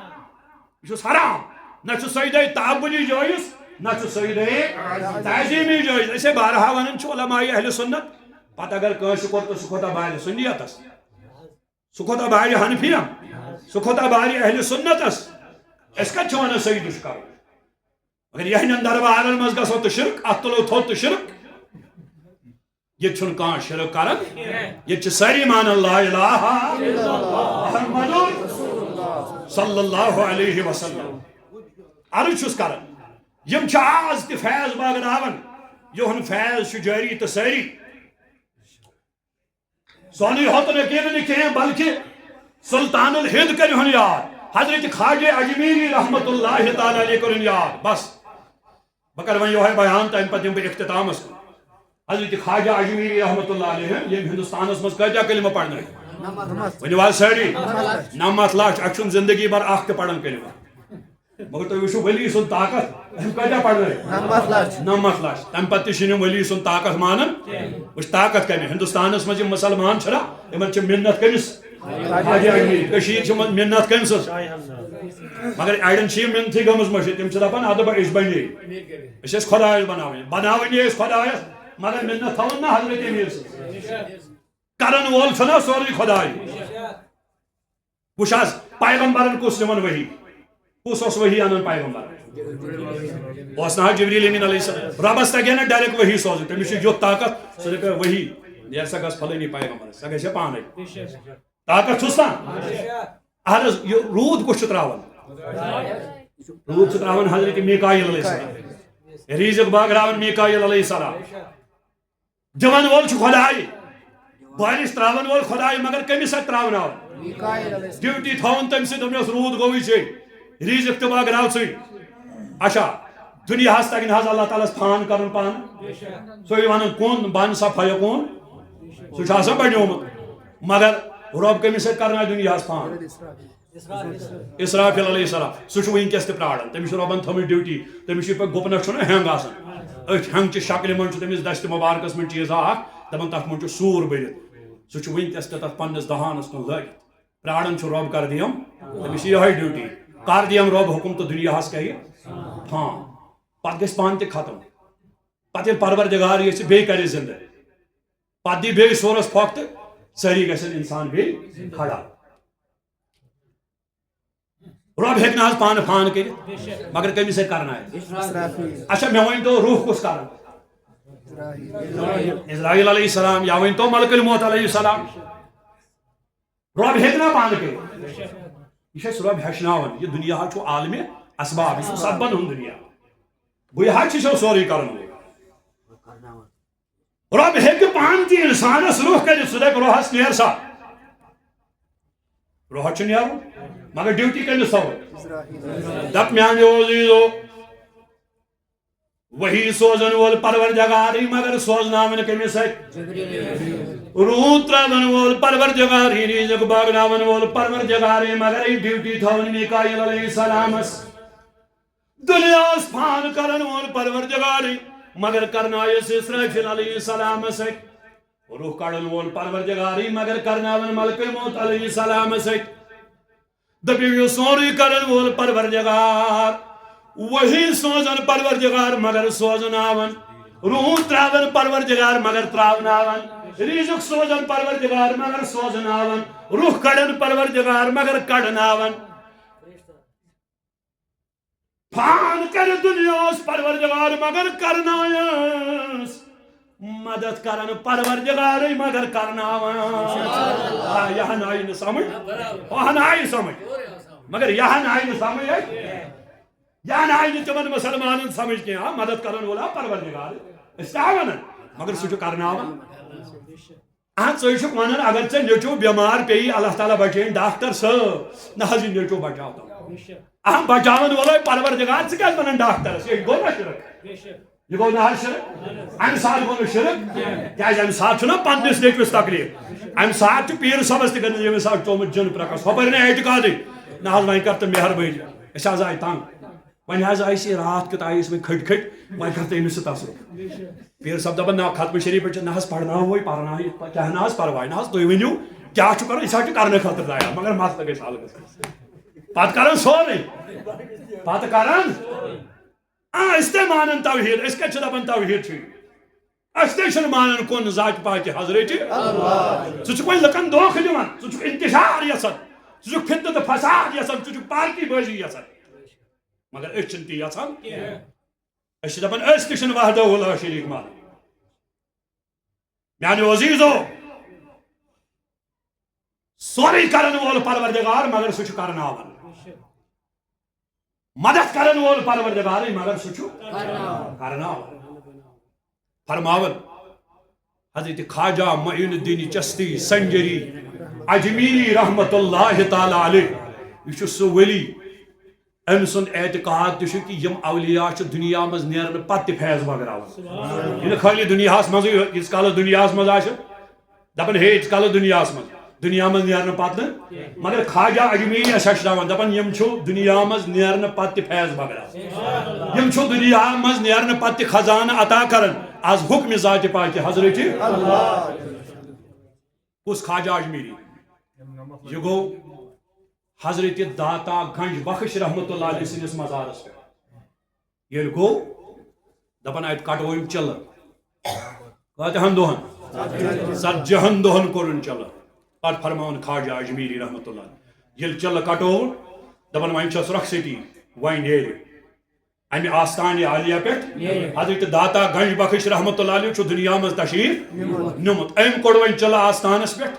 یہ چھُس حرام نہ چھُ سجدہ تعبدی جٲیز نہ چھُ سجدہ تعظیمی جٲیز أسے بارہا ونان چھُ علماء اہل سنت پتہٕ اگر کٲنٛسہِ کوٚر تہٕ سُہ کھوتا بارِ سنیتس سُہ کھوتا بارِ حنفیم سُہ کھوتا بارِ اہل سنتس اس کا چھونا سجدہ چھُ کرُن اگر یہنٛدٮ۪ن دربارن منٛز گژھو تہٕ شرک اتھ تُلو تھوٚد تہٕ شرک یہ چھُنہٕ کانٛہہ شرک کران یہ چھِ سٲری مانان لا الہ محمد صلی اللہ علیہ وسلم عرض چھُس کران یم چھِ آز تہِ فیض بٲگراوان یہُنٛد فیض چھُ جٲری تہٕ سٲری سونٕے ہوت نہٕ کینٛہہ بلکہ سلطان الہند کرہُن یاد حضرت خواجہ اجمیری رحمت اللہ تعالی علیہ کرن یاد بس بہ کر وۄنۍ یہوے بیان تمہ پتہٕ دِمہٕ بہٕ اختتامس کُن حضرت خواجہ اجمیری رحمت اللہ علیہ یم ہندوستانس منٛز کۭتیاہ کلمہ پرنٲے ؤنِو حظ سٲری 9 لچھ اَسہِ چھُنہٕ زندگی بھر اکھ تہِ پران کلمہ مگر تُہۍ وٕچھِو ولی سُنٛد طاقت أمۍ کۭتیاہ پرنٲے 9 لچھ تمہ پتہٕ تہِ چھِنہٕ یِم ولی سُنٛد طاقت مانان وٕچھ طاقت کمہِ ہندوستانس منٛز یِم مسلمان چھِنا یِمن چھِ مِنت کٔمِس کشیر چھ منت کم سز مگر اڑین چھ منتھی گمز مشید تم دپان ادب اس بنے اس خدایس بناوی خدایس مگر منت تھون نا حضرت امیر کرن وول چھنا سوری خدای وچھ پیغمبرن کس نمن وحی کس اس وحی انن پیغمبر اس نا جبریل امین علیہ السلام ربس تگہ نا ڈائریکٹ وحی سوز تمس جو طاقت سہ کہ وحی یہ سا گس پھلنی پیغمبر سہ گژھِ پانے طاقت چھس نا اہر رود کس تراون رود تراون حضرت میکائیل علیہ السلام ریزق باغراون میکائیل علیہ السلام دون وول چھ خدائی بارش تراون وول خدائی مگر کمس تراون ڈیوٹی تھون تم سی دس رود گوی ٹھیک ریزق تو باغراو سی اچھا دنیا تگہ حض اللہ تعالیٰ فان کرن پان سوی ون کون بن سا فیکون سہ بنیومت مگر رب کمس کرنا دنیا فان اسرافیل علیہ السلام سہ ونکس تہ پراران تمس ربن تھومت ڈیوٹی تمس گپنس ہینگ آسان ات ہینگ چہ شکل من تمس دست مبارکس من چیز اخ دپان تر من سور برت سہ ونکس تہ تر پنس دہانس کن لگت پراران رب کر دیم تمس یہ ڈیوٹی کر دیم رب حکم تو دنیا ہاں پتہ گژھِ پان تہ ختم پتہ ییٚلہِ پروردگار یژھِ بیٚیہِ کرِ زندٕ پتہ دی بیٚیہِ سورس پھۄکھ تہٕ سٲری گژھن انسان بیٚیہِ کھڑا رب ہیٚکہِ نہٕ حظ پانہٕ فان کٔرِتھ مگر کٔمِس سۭتۍ کرنایہِ اچھا مےٚ ؤنۍتو روح کُس کران اسرائیل علیہ السلام یا ؤنۍتو ملک الموت علیہ السلام رب ہیٚکہِ نا پانہٕ کٔرِتھ یہ چھِ اَسہِ رب ہیٚچھناوان یہ دنیا چھُ عالمِ اسباب یہ چھُ سببن ہُنٛد دنیا بہٕ حظ چھُ سورُے کرن رب ہیٚکہِ پانہٕ تہِ انسانس روح کٔرِتھ سُہ دپہِ روحس نیر سا روحس چھُ نیرُن مگر ڈیوٹی کٔمِس تھاوو دپ میانیو عزیزو وہی سوزن وول پروردگارٕے مگر سوزناون کٔمِس سۭتۍ روٗد تراون وول پروردگارٕے ریزق باغناون وول پروردگارٕے مگر ڈیوٹی تھاون میکائیل علیہ السلامس دنیا پھان کرن وول پروردگاری مگر کرنائس اسرافیل علیہ السلام سک روح کڑن وول پروردگاری مگر کرناون ملک الموت علیہ السلام سک دپیو سوری کرن وول پروردگار وہی سوزن پروردگار مگر سوزناون روح تراون پروردگار مگر تراوناون رزق سوزن پروردگار مگر سوزناون روح کڑن پروردگار مگر کڑناون پھان کر دنیاس پروردگار مگر کرنایس مدد کرن پروردگار مگر کرناون یہاں آئی نہ سمجھ وہاں آئی سمجھ مگر یہاں آئی نہ سمجھ یہاں آئی نہ تمن مسلمان سمجھ کے مدد کرن والا پروردگار استعاون مگر سہ کرناون ثک ون اگر ژے نیچو بیمار پی اللہ تعالیٰ بچین ڈاکٹر صاحب نہ حض نیچو بچاو بچاون وول پروردگار ژٕ کیٛازِ ونان ڈاکٹرس یہ گوٚو نا شرک یہ گوٚو نا شرک امہ ساتھ گوٚو نہٕ شرک کیٛازِ امہ ساتھ چھُنا پننس نیچوِس تکلیف امہ ساتھ چھُ پیٖر صٲبس تہِ گٔمٕژ ییٚمہِ ساتہٕ چومُت جن پرکس ہۄپٲرۍ نہٕ اعتقادٕے نہ حظ وۄنۍ کر تہٕ مہربٲنی أسۍ حظ آیہِ تنگ وۄنۍ حظ آیہِ أسۍ رات کیُتھ آیہِ أسۍ وۄنۍ کھٔٹۍ کھٔٹۍ وۄنۍ کر تہٕ أمِس سۭتۍ تصرُف پیٖر صٲب دپان نہ ختمہٕ شریٖف پٮ۪ٹھ نہ حظ پرناوہوے پرناوِ کیٛاہ نہ حظ پرواے نہ حظ تُہۍ ؤنِو کیٛاہ چھُ کرُن أسۍ حظ چھِ کرنہٕ خٲطرٕ تیار مگر مسلہٕ گژھِ حل گژھُن پتہٕ کرن سورُے پتہٕ کرن أسۍ تے مانن توحیٖد أسۍ کتہِ چھِ دپان توحیٖد چھُ أسۍ تے چھِنہٕ مانن کُن ذاتہِ پاکہِ حضرتِ ژٕ چھُکھ وۄنۍ لُکن دھوکہٕ دِوان ژٕ چھُکھ انتشار یژھان ژٕ چھُکھ فتنہٕ تہٕ فساد یژھان ژٕ چھُکھ پارٹی بٲزی یژھان مگر أسۍ چھِنہٕ تی یژھان أسۍ چھِ دپان أسۍ تہِ چھِنہٕ وحدہ لا شریٖک مانان میانیو عزیزو سورُے کرن وول پروردگار مگر سُہ چھُ کرناوان مدد کرن وول پروردگار مگر سُہ چھُ کرناوان فرماون حضرت خواجہ معین الدین چشتی سنجری اجمیری رحمت اللہ تعالی علیہ یہ چھُ سُہ ولی ام سن اعتقاد تہ کہ یم اولیاء چھ دنیا مز نیرن پتہ فیض بگراون یہ خالی دنیا مز یس کال دنیا مز آ دپان ہے یس کال دنیا مز نیرن پتہ مگر خواجہ اجمیری ششراون دپان یم چھ دنیا مز نیرن پتہ فیض بگراون یم چھ دنیا مز نیرن پتہ خزانہ عطا کرن از حکم ذات پاک حضرت کس خواجہ اجمیری یہ گو حضرت داتا گنج بخش رحمت اللہ علیہ سنس مزارس پہ یہ گو دپان ات کٹو چل کتہن دہن 70 دہن کورن چل پت فرمان خواجہ اجمیری رحمت اللہ یل چل کٹو دپان وین چھس رخصتی وین نیرِ امہ آستان عالیہ پہ حضرت داتا گنج بخش رحمت اللہ علیہ چھ دنیا مز تشریف نمت ام کوڑ وین چل آستانس پہ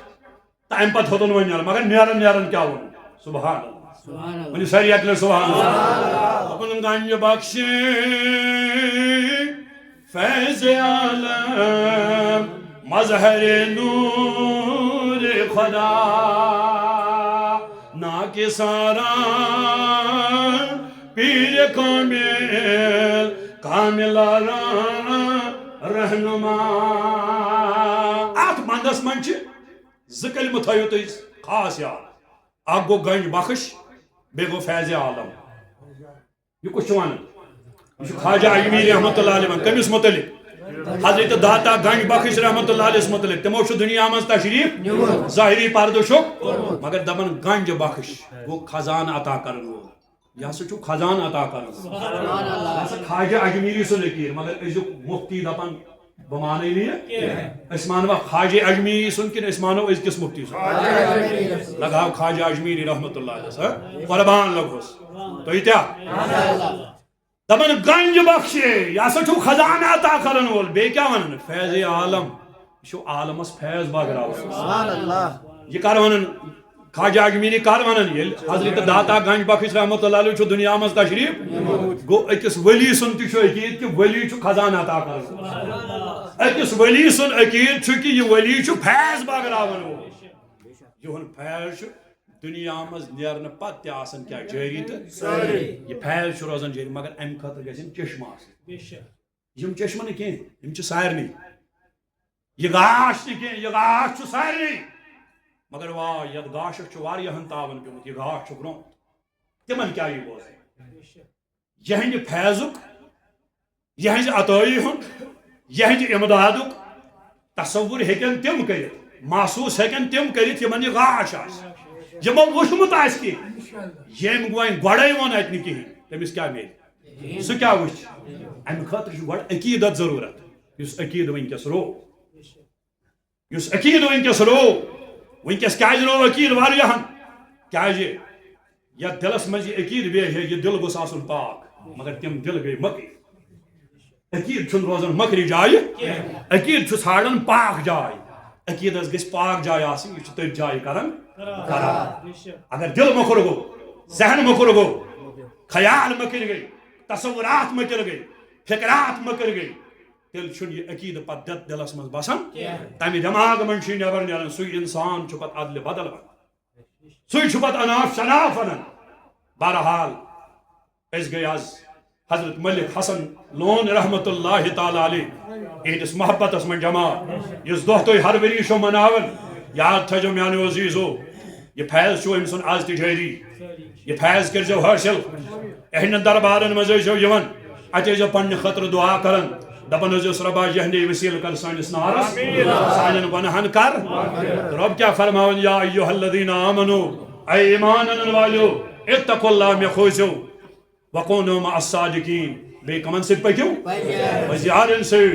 تو ام پتہ ہوتن ون مگر نیرن نیرن کیا ون سبحان اللہ ونی ساری اکل سبحان اللہ اپن گنج بخش فیض عالم مظہر نور خدا ناکسارا پیر کامل رہنما ات مندس من زٕ کلمہ تھٲیِو تُہۍ خاص یاد اکھ گو گنج بخش بیٚیہِ گو فیض عالم یہ کس ونان یہ خواجہ اجمیری رحمت اللہ علیہ کمس متعلق حضرت داتا گنج بخش رحمت اللہ علیہ متعلق تمو دنیا مز تشریف ظاہری پردو چھُکھ مگر دپان گنج بخش گو خزان عطا کرن وول یہ ہسا چھُ خزان عطا کرن وول خواجہ اجمیری سُنٛد لکیر مگر أزیُک مفتی دپان بہ مانے نہیں مانوا خواجہ اجمیری سن کن مانو کس مفتی سن لگاو خواجہ اجمیری رحمت اللہ علیہ قربان لگوس تو یہ دپان گنج بخش یہ سا چھو خزانہ عطا کرن وول بے کیا ونن فیض عالم یہ عالمس فیض بگراو یہ کر ونن خواجہ اجمیری کر ونن یل حضرت داتا گنج بخش رحمت اللہ علیہ دنیا مز تشریف گو اکس ولی سن تہ عقید کہ ولی خزانہ عطا کرن اکس ولی سن عقید کہ یہ ولی فیض بگراون وول یہن فیض دنیا مز نیرن پتہ آسان کیا جاری تو یہ فیض روزان جاری مگر ام خاطر گژھن چشمہ آسن چشمہ نہ کھین سارنی یہ گاش نہ کھین یہ گاش سارنی مگر واہ یت گاشس واریاہن تاون پیومت یہ گاش برو تمن کیا یہ بوز یہند فیضک یہند عطائی ہند یہند امدادک تصور ہیکن تم کرت محسوس ہیکن تم کرت یمن یہ غاش آس یمو وچھمت آس کی یم گوین گوڑے ون ات نہ کہین تمس کیا میل سہ کیا وچھ امہ خاطر چھ گوڑ عقیدت ضرورت یس عقید ونکس رو یس عقید ونکس رو ونکس کیا رو عقید واریاہن کیا یا دلس مز یہ عقید بے ہے یہ دل گوس آسن پاک مگر تم دل گئی مکری عقید چھن روزن مکری جائے عقید چھ ژھانڈان پاک جائے عقید گژھِ پاک جائے آسن یہ چھ تٔتھۍ جائے کران اگر دل مکر گو ذہن مکر گو خیال مکر گئی تصورات مکر گئی فکرات مکر گئی تیل چھن یہ عقید پتہ دلس مز بسان تمہ دماغ من چھ نبر نیران سُے انسان چھ پتہ عدل بدل بنان سُے چھ پتہ اناف شناف انان بہرحال اس گئی آز حضرت ملک حسن لون رحمت اللہ تعالی علیہ ایدس محبت من جمع اس دہ تھی ہر وری شو مناون یاد تھو میانو عزیزو یہ فیض چھو ام سن آز تجاری یہ فیض کرزو حاصل اہن دربارن مز ٲسۍزیو یوان اتہ ٲسۍزیو پننہ خطر دعا کران دپان ٲسۍزیوس ربا یہندے وسیل کر سانس نارس سانن گنہن کر رب کیا فرماون یا ایھا الذین آمنو اے ایمان انن والو اتقوا اللہ میں کھوزو وکونوا مع الصادقین بے کمن سے پکیو وزیارن سے